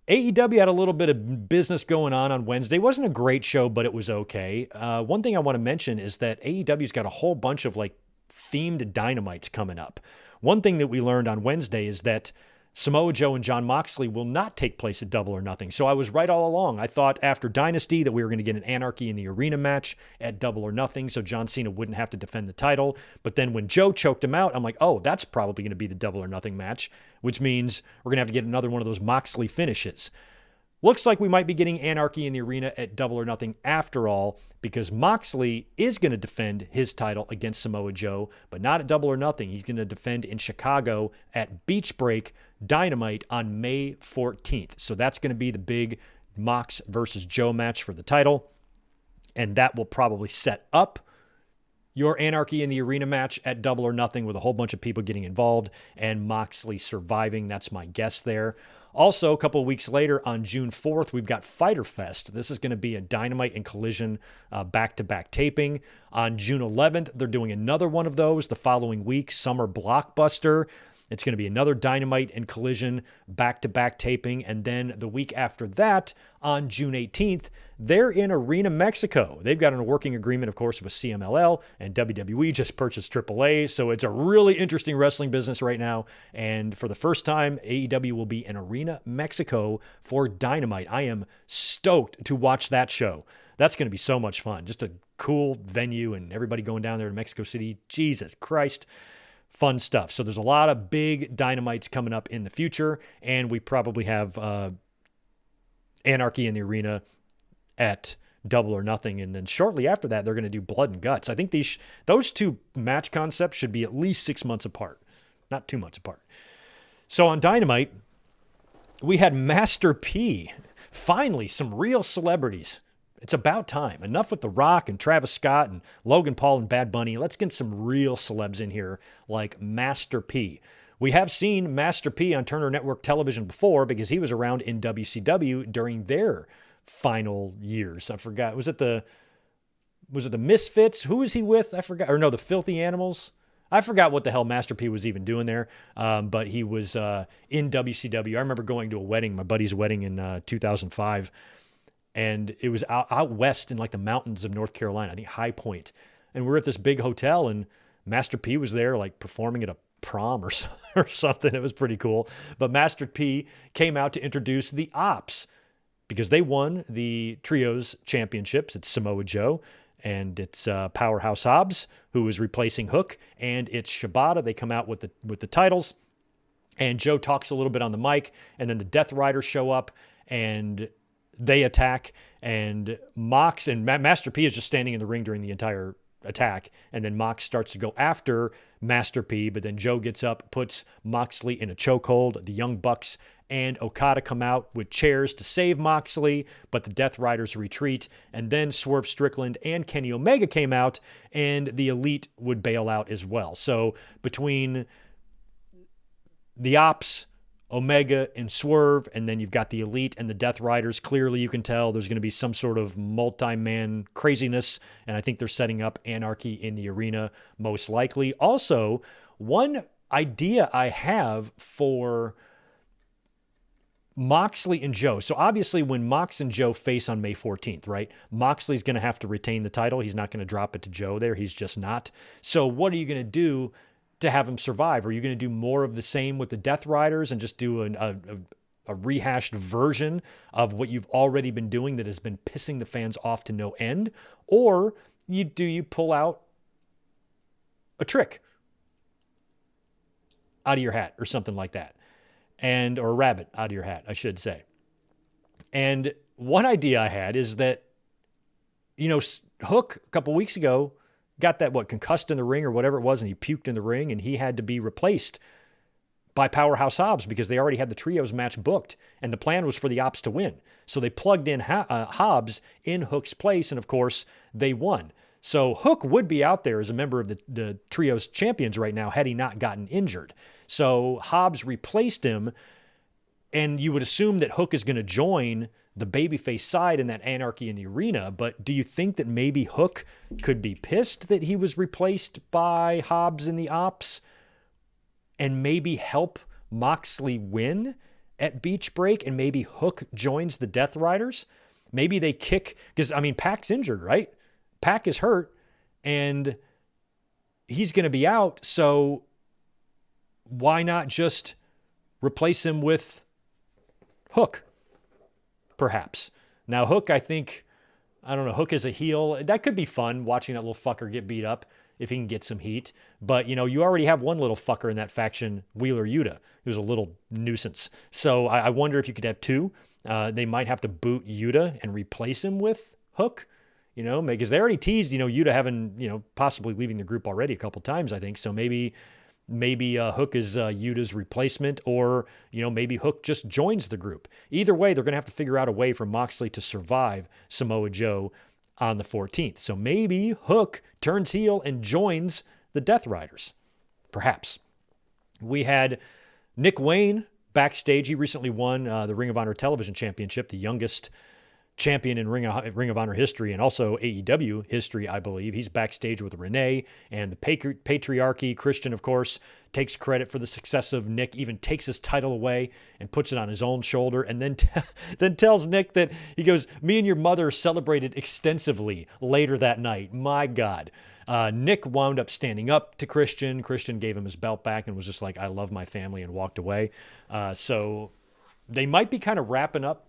AEW had a little bit of business going on Wednesday. It wasn't a great show, but it was okay. One thing I want to mention is that AEW's got a whole bunch of like themed Dynamites coming up. One thing that we learned on Wednesday is that Samoa Joe and Jon Moxley will not take place at Double or Nothing. So I was right all along. I thought after Dynasty that we were going to get an Anarchy in the Arena match at Double or Nothing so John Cena wouldn't have to defend the title. But then when Joe choked him out, I'm like, oh, that's probably going to be the Double or Nothing match, which means we're going to have to get another one of those Moxley finishes. Looks like we might be getting Anarchy in the Arena at Double or Nothing after all, because Moxley is going to defend his title against Samoa Joe, but not at Double or Nothing. He's going to defend in Chicago at Beach Break Dynamite on May 14th. So that's going to be the big Mox versus Joe match for the title, and that will probably set up your Anarchy in the Arena match at Double or Nothing with a whole bunch of people getting involved and Moxley surviving. That's my guess there. Also, a couple of weeks later on June 4th, we've got Fyter Fest. This is going to be a Dynamite and Collision back-to-back taping. On June 11th, they're doing another one of those the following week, Summer Blockbuster. It's going to be another Dynamite and Collision back-to-back taping. And then the week after that, on June 18th, they're in Arena, Mexico. They've got a working agreement, of course, with CMLL, and WWE just purchased AAA. So it's a really interesting wrestling business right now. And for the first time, AEW will be in Arena, Mexico for Dynamite. I am stoked to watch that show. That's going to be so much fun. Just a cool venue and everybody going down there to Mexico City. Jesus Christ. Fun stuff. So there's a lot of big Dynamites coming up in the future, and we probably have Anarchy in the Arena at Double or Nothing, and then shortly after that, they're going to do Blood and Guts. I think those two match concepts should be at least 6 months apart, not 2 months apart. So on Dynamite, we had Master P. Finally, some real celebrities. It's about time. Enough with The Rock and Travis Scott and Logan Paul and Bad Bunny. Let's get some real celebs in here like Master P. We have seen Master P on Turner Network Television before because he was around in WCW during their final years. I forgot. Was it the Misfits? Who was he with? I forgot. Or no, the Filthy Animals. I forgot what the hell Master P was even doing there. But he was in WCW. I remember going to a wedding, my buddy's wedding in 2005. And it was out west in like the mountains of North Carolina, I think High Point. And we're at this big hotel and Master P was there like performing at a prom or something. It was pretty cool. But Master P came out to introduce the Ops because they won the Trios Championships. It's Samoa Joe and it's Powerhouse Hobbs who is replacing Hook, and it's Shibata. They come out with the titles, and Joe talks a little bit on the mic, and then the Death Riders show up and they attack, and Mox and Master P is just standing in the ring during the entire attack, and then Mox starts to go after Master P, but then Joe gets up, puts Moxley in a chokehold. The Young Bucks and Okada come out with chairs to save Moxley, but the Death Riders retreat, and then Swerve Strickland and Kenny Omega came out, and the Elite would bail out as well. So between the Ops, Omega, and Swerve, and then you've got the Elite and the Death Riders. Clearly, you can tell there's going to be some sort of multi-man craziness, and I think they're setting up anarchy in the arena, most likely. Also, one idea I have for Moxley and Joe. So obviously, when Mox and Joe face on May 14th, right, Moxley's going to have to retain the title. He's not going to drop it to Joe there. He's just not. So what are you going to do to have him survive? Are you going to do more of the same with the Death Riders and just do a rehashed version of what you've already been doing that has been pissing the fans off to no end? Or do you pull out a trick out of your hat or something like that? Or a rabbit out of your hat, I should say. And one idea I had is that, Hook a couple weeks ago got that, concussed in the ring or whatever it was, and he puked in the ring, and he had to be replaced by Powerhouse Hobbs because they already had the trios match booked, and the plan was for the Ops to win. So they plugged in Hobbs in Hook's place, and of course, they won. So Hook would be out there as a member of the trios champions right now had he not gotten injured. So Hobbs replaced him, and you would assume that Hook is going to join the babyface side in that anarchy in the arena, but do you think that maybe Hook could be pissed that he was replaced by Hobbs in the Ops and maybe help Moxley win at Beach Break, and maybe Hook joins the Death Riders? Maybe they kick, because, Pac's injured, right? Pac is hurt, and he's going to be out, so why not just replace him with Hook, perhaps? Now, Hook, Hook is a heel. That could be fun, watching that little fucker get beat up if he can get some heat. But, you already have one little fucker in that faction, Wheeler Yuta, who's a little nuisance. So I wonder if you could have two. They might have to boot Yuta and replace him with Hook, because they already teased, Yuta having, possibly leaving the group already a couple times, I think. So maybe Hook is Yuta's replacement, or, maybe Hook just joins the group. Either way, they're going to have to figure out a way for Moxley to survive Samoa Joe on the 14th. So maybe Hook turns heel and joins the Death Riders. Perhaps. We had Nick Wayne backstage. He recently won the Ring of Honor Television Championship, the youngest champion in Ring of Honor history, and also AEW history, I believe. He's backstage with Renee and the Patriarchy. Christian, of course, takes credit for the success of Nick, even takes his title away and puts it on his own shoulder, and then tells Nick that, he goes, "Me and your mother celebrated extensively later that night." My God. Nick wound up standing up to Christian. Christian gave him his belt back and was just like, "I love my family," and walked away. So they might be kind of wrapping up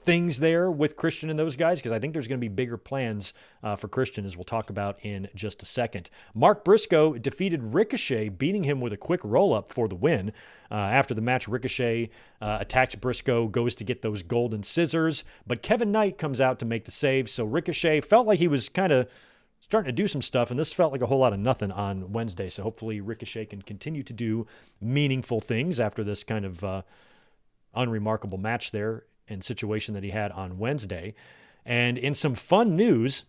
things there with Christian and those guys, because I think there's going to be bigger plans for Christian, as we'll talk about in just a second. Mark Briscoe defeated Ricochet, beating him with a quick roll-up for the win. After the match, Ricochet attacks Briscoe, goes to get those golden scissors, but Kevin Knight comes out to make the save, so Ricochet felt like he was kind of starting to do some stuff, and this felt like a whole lot of nothing on Wednesday, so hopefully Ricochet can continue to do meaningful things after this kind of unremarkable match there and situation that he had on Wednesday. And in some fun news,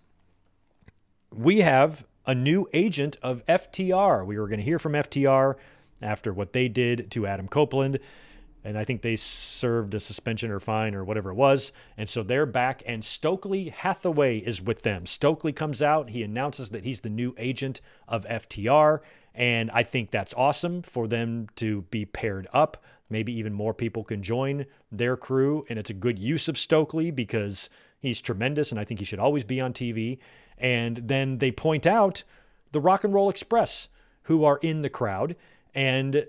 we have a new agent of FTR. We were going to hear from FTR after what they did to Adam Copeland, and I think they served a suspension or fine or whatever it was. And so they're back, and Stokely Hathaway is with them. Stokely comes out. He announces that he's the new agent of FTR, and I think that's awesome for them to be paired up. Maybe even more people can join their crew, and it's a good use of Stokely because he's tremendous, and I think he should always be on TV. And then they point out the Rock and Roll Express, who are in the crowd, and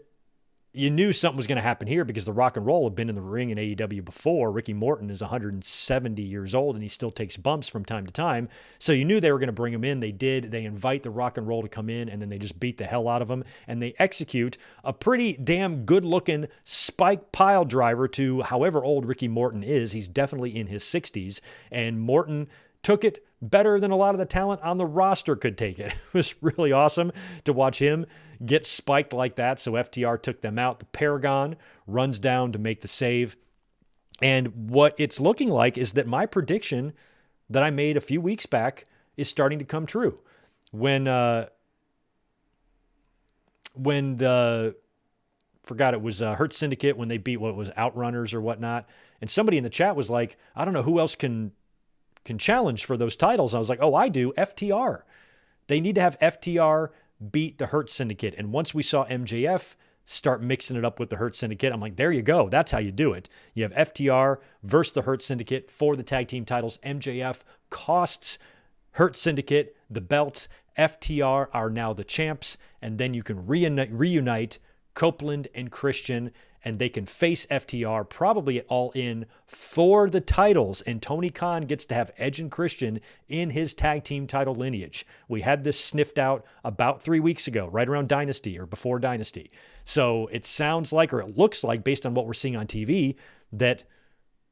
you knew something was going to happen here because the Rock and Roll have been in the ring in AEW before. Ricky Morton is 170 years old, and he still takes bumps from time to time. So you knew they were going to bring him in. They did. They invite the Rock and Roll to come in, and then they just beat the hell out of him. And they execute a pretty damn good-looking spike pile driver to however old Ricky Morton is. He's definitely in his 60s. And Morton took it better than a lot of the talent on the roster could take it. It was really awesome to watch him get spiked like that. So FTR took them out. The Paragon runs down to make the save. And what it's looking like is that my prediction that I made a few weeks back is starting to come true. When forgot it was Hurt Syndicate, when they beat what was Outrunners or whatnot. And somebody in the chat was like, I don't know who else can challenge for those titles. I was like, oh, I do. FTR. They need to have FTR beat the Hurt Syndicate. And once we saw MJF start mixing it up with the Hurt Syndicate, I'm like, there you go. That's how you do it. You have FTR versus the Hurt Syndicate for the tag team titles. MJF costs Hurt Syndicate the belts. FTR are now the champs. And then you can reunite Copeland and Christian, and they can face FTR probably at All In for the titles. And Tony Khan gets to have Edge and Christian in his tag team title lineage. We had this sniffed out about 3 weeks ago, right around Dynasty or before Dynasty. So it sounds like, or it looks like, based on what we're seeing on TV, that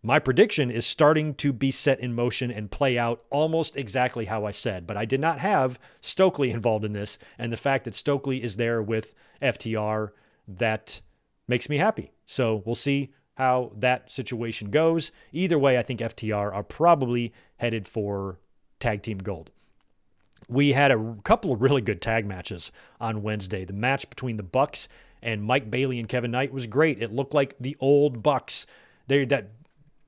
my prediction is starting to be set in motion and play out almost exactly how I said. But I did not have Stokely involved in this. And the fact that Stokely is there with FTR, that makes me happy. So we'll see how that situation goes. Either way, I think FTR are probably headed for tag team gold. We had a couple of really good tag matches on Wednesday. The match between the Bucks and Mike Bailey and Kevin Knight was great. It looked like the old Bucks. That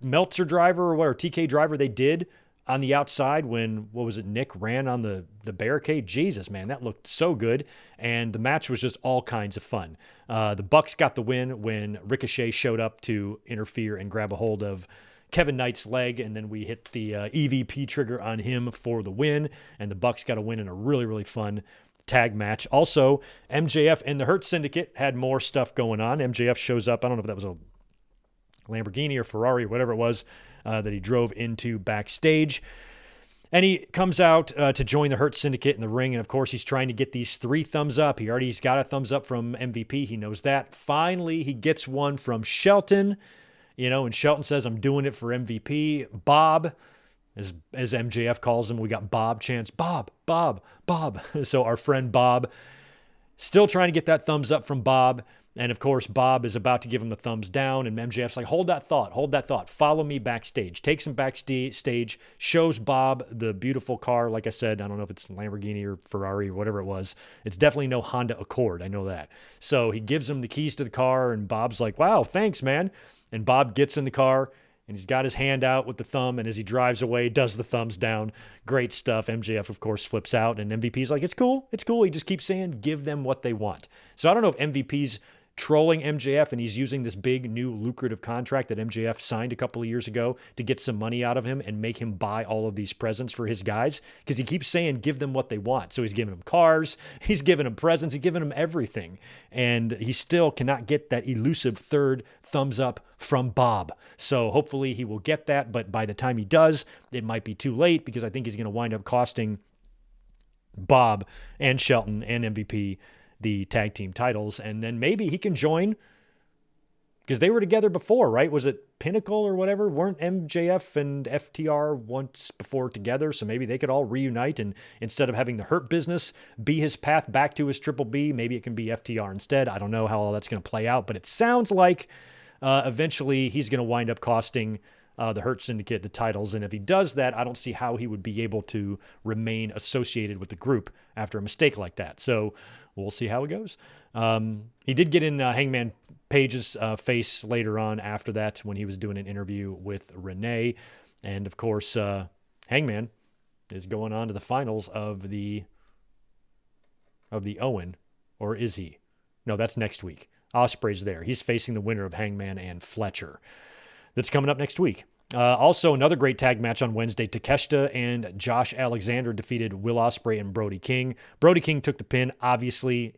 Meltzer driver or TK driver they did on the outside when, Nick ran on the barricade. Jesus, man, that looked so good. And the match was just all kinds of fun. The Bucks got the win when Ricochet showed up to interfere and grab a hold of Kevin Knight's leg, and then we hit the EVP trigger on him for the win, and the Bucks got a win in a really, really fun tag match. Also, MJF and the Hurt Syndicate had more stuff going on. MJF shows up. I don't know if that was a Lamborghini or Ferrari, whatever it was, that he drove into backstage. And he comes out to join the Hurt Syndicate in the ring. And, of course, he's trying to get these 3 thumbs up. He already's got a thumbs up from MVP. He knows that. Finally, he gets one from Shelton. And Shelton says, I'm doing it for MVP. Bob, as MJF calls him, we got Bob chants, Bob, Bob, Bob. So our friend Bob still trying to get that thumbs up from Bob. And, of course, Bob is about to give him the thumbs down, and MJF's like, hold that thought, follow me backstage. Takes him backstage, shows Bob the beautiful car. Like I said, I don't know if it's Lamborghini or Ferrari or whatever it was. It's definitely no Honda Accord, I know that. So he gives him the keys to the car, and Bob's like, wow, thanks, man. And Bob gets in the car, and he's got his hand out with the thumb, and as he drives away, does the thumbs down. Great stuff. MJF, of course, flips out, and MVP's like, it's cool. He just keeps saying, give them what they want. So I don't know if MVP's trolling MJF, and he's using this big new lucrative contract that MJF signed a couple of years ago to get some money out of him and make him buy all of these presents for his guys, because he keeps saying give them what they want. So he's giving them cars, he's giving them presents, he's giving them everything, and he still cannot get that elusive 3rd thumbs up from Bob. So hopefully he will get that, but by the time he does, it might be too late, because I think he's going to wind up costing Bob and Shelton and MVP the tag team titles, and then maybe he can join, because they were together before, right? Was it Pinnacle or whatever? Weren't MJF and FTR once before together? So maybe they could all reunite, and instead of having the Hurt Business be his path back to his Triple B, maybe it can be FTR instead. I don't know how all that's going to play out, but it sounds like eventually he's going to wind up costing the Hurt Syndicate the titles. And if he does that, I don't see how he would be able to remain associated with the group after a mistake like that. So we'll see how it goes. He did get in Hangman Page's face later on after that when he was doing an interview with Renee. And, of course, Hangman is going on to the finals of the Owen. Or is he? No, that's next week. Ospreay's there. He's facing the winner of Hangman and Fletcher. That's coming up next week. Also, another great tag match on Wednesday. Takeshita and Josh Alexander defeated Will Ospreay and Brody King. Brody King took the pin, obviously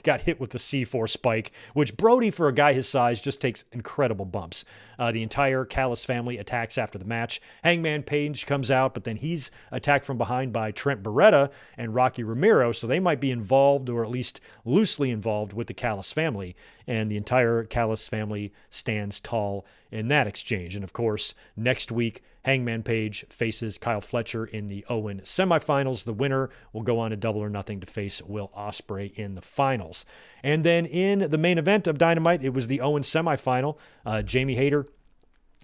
got hit with the C4 spike, which Brody, for a guy his size, just takes incredible bumps. The entire Callis family attacks after the match. Hangman Page comes out, but then he's attacked from behind by Trent Beretta and Rocky Romero, so they might be involved, or at least loosely involved, with the Callis family. And the entire Callis family stands tall in that exchange. And of course, next week, Hangman Page faces Kyle Fletcher in the Owen semifinals. The winner will go on to Double or Nothing to face Will Ospreay in the finals. And then in the main event of Dynamite, it was the Owen semifinal. Jamie Hayter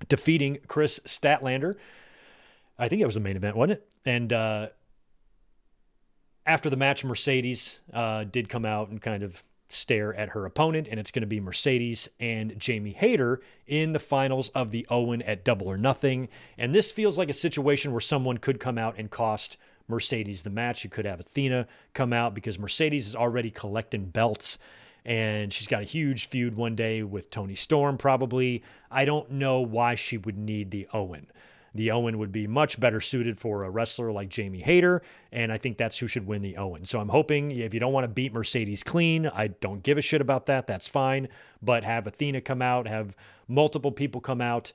defeating Chris Statlander. I think it was the main event, wasn't it? And after the match, Mercedes did come out and kind of stare at her opponent, and it's going to be Mercedes and Jamie Hayter in the finals of the Owen at Double or Nothing. And this feels like a situation where someone could come out and cost Mercedes the match. You could have Athena come out because Mercedes is already collecting belts, and she's got a huge feud one day with Toni Storm probably. I don't know why she would need the Owen. The Owen would be much better suited for a wrestler like Jamie Hayter, and I think that's who should win the Owen. So I'm hoping if you don't want to beat Mercedes clean, I don't give a shit about that. That's fine. But have Athena come out, have multiple people come out.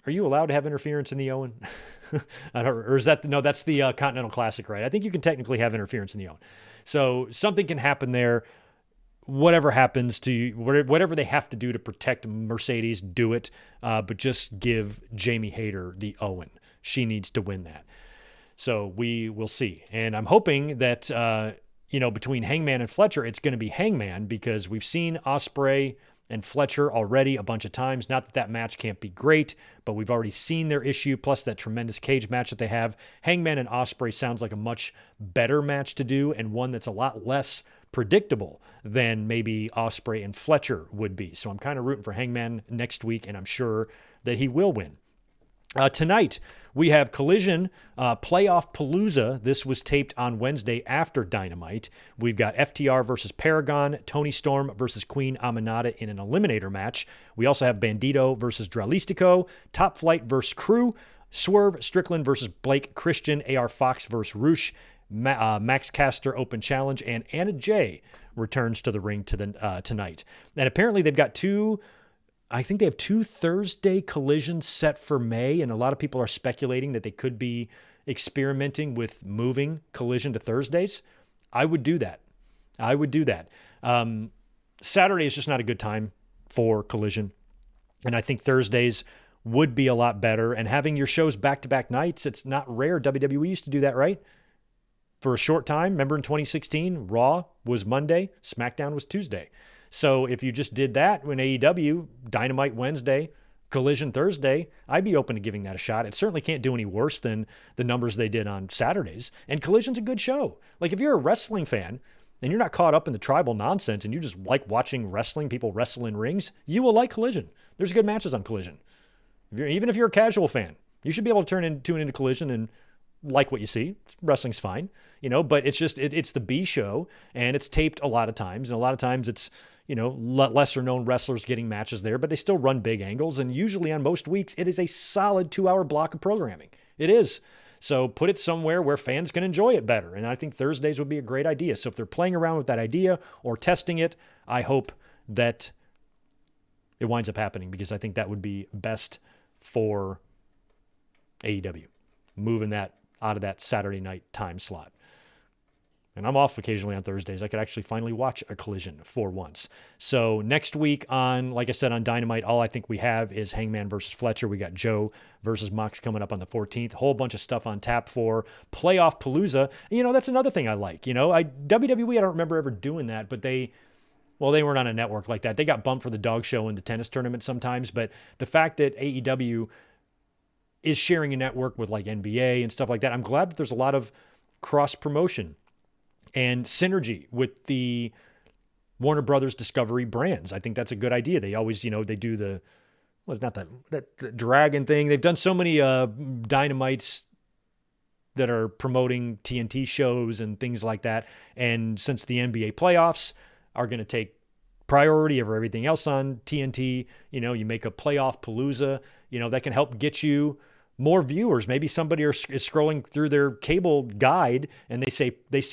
Are you allowed to have interference in the Owen? Or is that, no, that's the Continental Classic, right? I think you can technically have interference in the Owen. So something can happen there. Whatever happens to you, whatever they have to do to protect Mercedes, do it. But just give Jamie Hayter the Owen. She needs to win that. So we will see. And I'm hoping that, between Hangman and Fletcher, it's going to be Hangman because we've seen Ospreay and Fletcher already a bunch of times. Not that that match can't be great, but we've already seen their issue, plus that tremendous cage match that they have. Hangman and Ospreay sounds like a much better match to do and one that's a lot less predictable than maybe Ospreay and Fletcher would be. So I'm kind of rooting for Hangman next week, and I'm sure that he will win. Tonight, we have Collision Playoff Palooza. This was taped on Wednesday after Dynamite. We've got FTR versus Paragon, Toni Storm versus Queen Aminata in an eliminator match. We also have Bandito versus Dralistico, Top Flight versus Crew, Swerve Strickland versus Blake Christian, AR Fox versus Roosh, Max Caster Open Challenge, and Anna Jay returns to the ring tonight. And apparently they've got two Thursday collisions set for May, and a lot of people are speculating that they could be experimenting with moving Collision to Thursdays. I would do that. Saturday is just not a good time for Collision, and I think Thursdays would be a lot better. And having your shows back-to-back nights, it's not rare. WWE used to do that, right? For a short time. Remember in 2016, Raw was Monday, SmackDown was Tuesday. So if you just did that when AEW, Dynamite Wednesday, Collision Thursday, I'd be open to giving that a shot. It certainly can't do any worse than the numbers they did on Saturdays. And Collision's a good show. Like if you're a wrestling fan and you're not caught up in the tribal nonsense and you just like watching wrestling, people wrestle in rings, you will like Collision. There's good matches on Collision. Even if you're a casual fan, you should be able to tune into Collision and like what you see. Wrestling's fine, but it's just, it's the B show, and it's taped a lot of times. And a lot of times it's, lesser known wrestlers getting matches there, but they still run big angles. And usually on most weeks, it is a solid 2-hour block of programming. It is. So put it somewhere where fans can enjoy it better. And I think Thursdays would be a great idea. So if they're playing around with that idea or testing it, I hope that it winds up happening, because I think that would be best for AEW, moving that out of that Saturday night time slot. And I'm off occasionally on Thursdays. I could actually finally watch a Collision for once. So next week like I said, on Dynamite, all I think we have is Hangman versus Fletcher. We got Joe versus Mox coming up on the 14th. Whole bunch of stuff on tap for Playoff Palooza. That's another thing I like. WWE, I don't remember ever doing that, but they weren't on a network like that. They got bumped for the dog show and the tennis tournament sometimes. But the fact that AEW is sharing a network with like NBA and stuff like that, I'm glad that there's a lot of cross promotion and synergy with the Warner Brothers Discovery brands. I think that's a good idea. They always, they do the dragon thing. They've done so many Dynamites that are promoting TNT shows and things like that. And since the NBA playoffs are going to take priority over everything else on TNT, you make a Playoff Palooza, that can help get you more viewers. Maybe somebody is scrolling through their cable guide and they see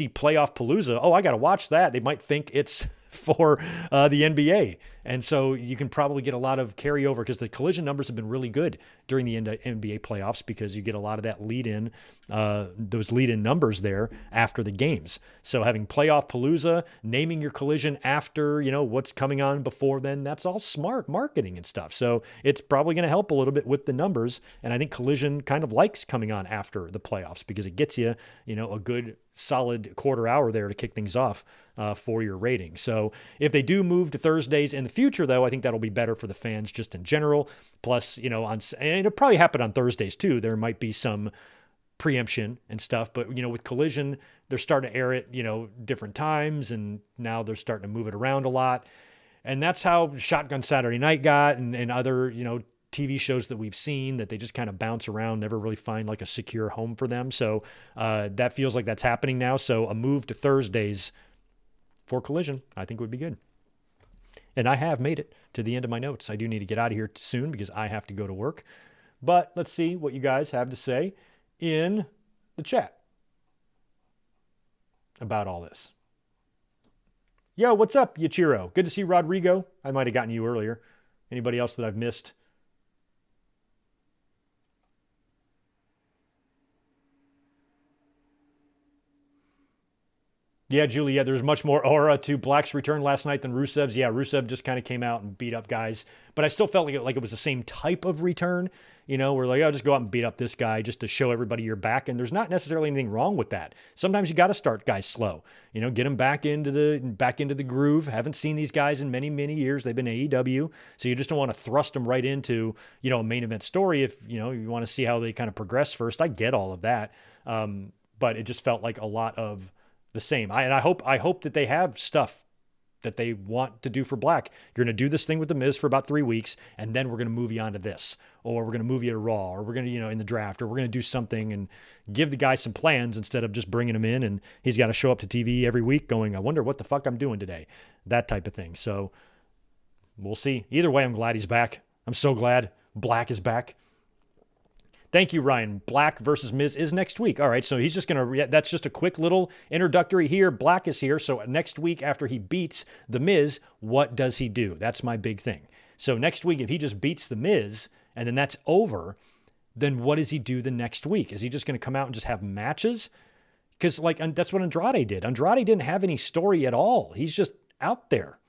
Playoff Palooza. Oh, I got to watch that. They might think it's for the NBA. And so you can probably get a lot of carryover because the collision numbers have been really good during the NBA playoffs because you get a lot of that lead-in, those lead-in numbers there after the games. So having playoff palooza, naming your collision after, what's coming on before then, that's all smart marketing and stuff. So it's probably going to help a little bit with the numbers. And I think collision kind of likes coming on after the playoffs because it gets you, a good solid quarter hour there to kick things off for your rating. So if they do move to Thursdays in the future, though, I think that'll be better for the fans just in general. Plus, and it'll probably happen on Thursdays too. There might be some preemption and stuff, but with collision, they're starting to air it, different times, and now they're starting to move it around a lot. And that's how Shotgun Saturday Night got and other, TV shows that we've seen that they just kind of bounce around, never really find like a secure home for them. So that feels like that's happening now. So a move to Thursdays for collision, I think would be good. And I have made it to the end of my notes. I do need to get out of here soon because I have to go to work. But let's see what you guys have to say in the chat about all this. Yo, what's up, Yachiro? Good to see Rodrigo. I might have gotten you earlier. Anybody else that I've missed? Yeah, Julie, there's much more aura to Black's return last night than Rusev's. Yeah, Rusev just kind of came out and beat up guys. But I still felt like it was the same type of return. We're like, just go out and beat up this guy just to show everybody you're back. And there's not necessarily anything wrong with that. Sometimes you got to start guys slow. Get them back into the groove. Haven't seen these guys in many, many years. They've been AEW. So you just don't want to thrust them right into, a main event story. If, you want to see how they kind of progress first. I get all of that. But it just felt like a lot of the same. I hope that they have stuff that they want to do for Black. You're going to do this thing with The Miz for about 3 weeks, and then we're going to move you on to this, or we're going to move you to Raw, or we're going to, in the draft, or we're going to do something and give the guy some plans instead of just bringing him in and he's got to show up to TV every week going, I wonder what the fuck I'm doing today. That type of thing. So we'll see. Either way, I'm glad he's back. I'm so glad Black is back. Thank you, Ryan. Black versus Miz is next week. All right, so he's just going to, that's just a quick little introductory here. Black is here. So next week after he beats The Miz, what does he do? That's my big thing. So next week, if he just beats The Miz and then that's over, then what does he do the next week? Is he just going to come out and just have matches? Because that's what Andrade did. Andrade didn't have any story at all. He's just out there.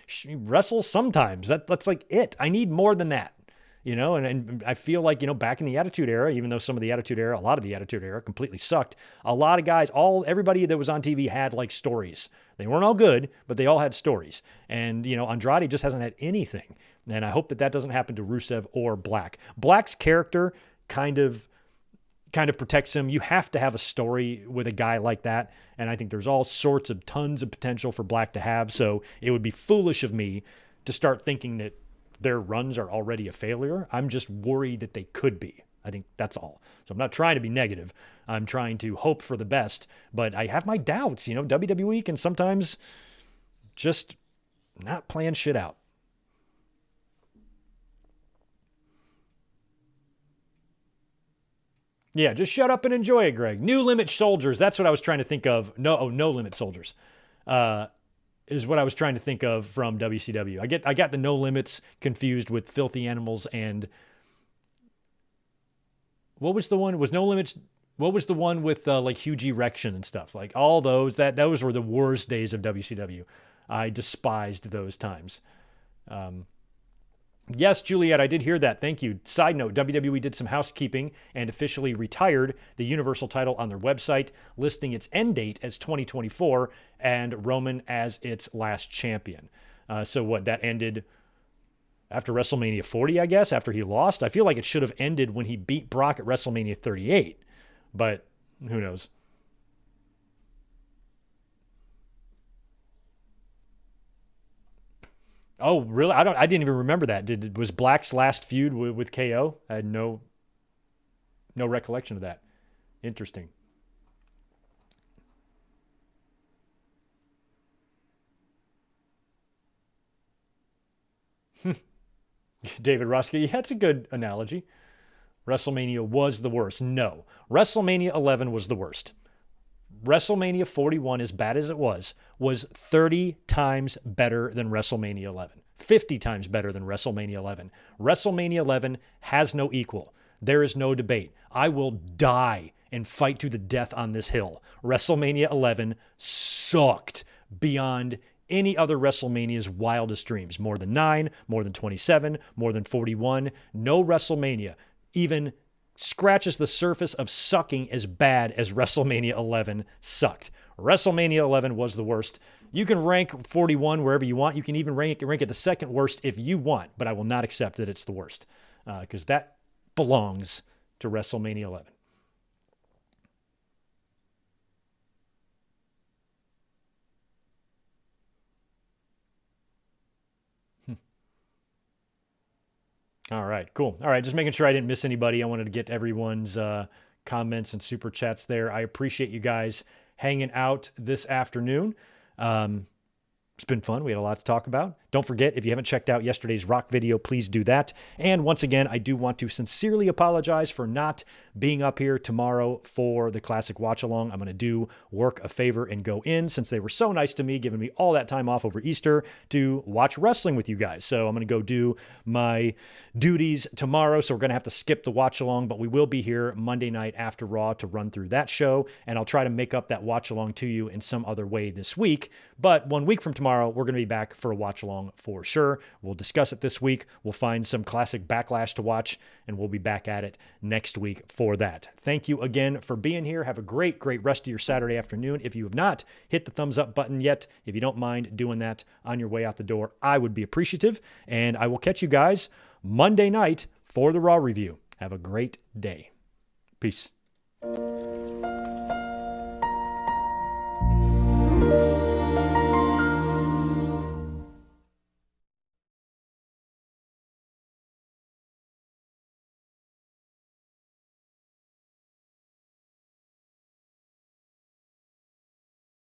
He wrestles sometimes. That's like it. I need more than that. And I feel like, back in the Attitude Era, even though some of the Attitude Era, a lot of the Attitude Era completely sucked, a lot of guys, everybody that was on TV had like stories. They weren't all good, but they all had stories. And, Andrade just hasn't had anything. And I hope that doesn't happen to Rusev or Black. Black's character kind of protects him. You have to have a story with a guy like that. And I think there's all sorts of tons of potential for Black to have. So it would be foolish of me to start thinking that their runs are already a failure. I'm just worried that they could be. I think that's all. So I'm not trying to be negative. I'm trying to hope for the best, but I have my doubts. WWE can sometimes just not plan shit out. Yeah, just shut up and enjoy it, Greg. New Limit Soldiers. That's what I was trying to think of. No Limit Soldiers. Is what I was trying to think of from WCW. I got the No Limits confused with Filthy Animals and what was the one? Was No Limits? What was the one with like huge erection and stuff? Like all those those were the worst days of WCW. I despised those times. Yes, Juliet, I did hear that. Thank you. Side note, WWE did some housekeeping and officially retired the Universal title on their website, listing its end date as 2024 and Roman as its last champion. So that ended after WrestleMania 40, I guess, after he lost? I feel like it should have ended when he beat Brock at WrestleMania 38, but who knows? Oh, really? I didn't even remember that. Was Black's last feud with KO? I had no recollection of that. Interesting. David Roski, yeah, that's a good analogy. WrestleMania was the worst. No. WrestleMania 11 was the worst. WrestleMania 41, as bad as it was 30 times better than WrestleMania 11. 50 times better than WrestleMania 11. WrestleMania 11 has no equal. There is no debate. I will die and fight to the death on this hill. WrestleMania 11 sucked beyond any other WrestleMania's wildest dreams. More than 9, more than 27, more than 41. No WrestleMania even scratches the surface of sucking as bad as WrestleMania 11 sucked. WrestleMania 11 was the worst. You can rank 41 wherever you want. You can even rank it the second worst if you want, but I will not accept that it's the worst because that belongs to WrestleMania 11. All right, cool. All right, just making sure I didn't miss anybody. I wanted to get everyone's comments and super chats there. I appreciate you guys hanging out this afternoon. It's been fun. We had a lot to talk about. Don't forget, if you haven't checked out yesterday's rock video, please do that. And once again, I do want to sincerely apologize for not being up here tomorrow for the Classic Watch Along. I'm going to do work a favor and go in since they were so nice to me, giving me all that time off over Easter to watch wrestling with you guys. So I'm going to go do my duties tomorrow. So we're going to have to skip the watch along, but we will be here Monday night after Raw to run through that show. And I'll try to make up that watch along to you in some other way this week. But 1 week from tomorrow, we're going to be back for a watch along for sure. We'll discuss it this week. We'll find some classic Backlash to watch, and we'll be back at it next week for that. Thank you again for being here. Have a great, great rest of your Saturday afternoon. If you have not hit the thumbs up button yet, if you don't mind doing that on your way out the door, I would be appreciative. And I will catch you guys Monday night for the Raw review. Have a great day. Peace.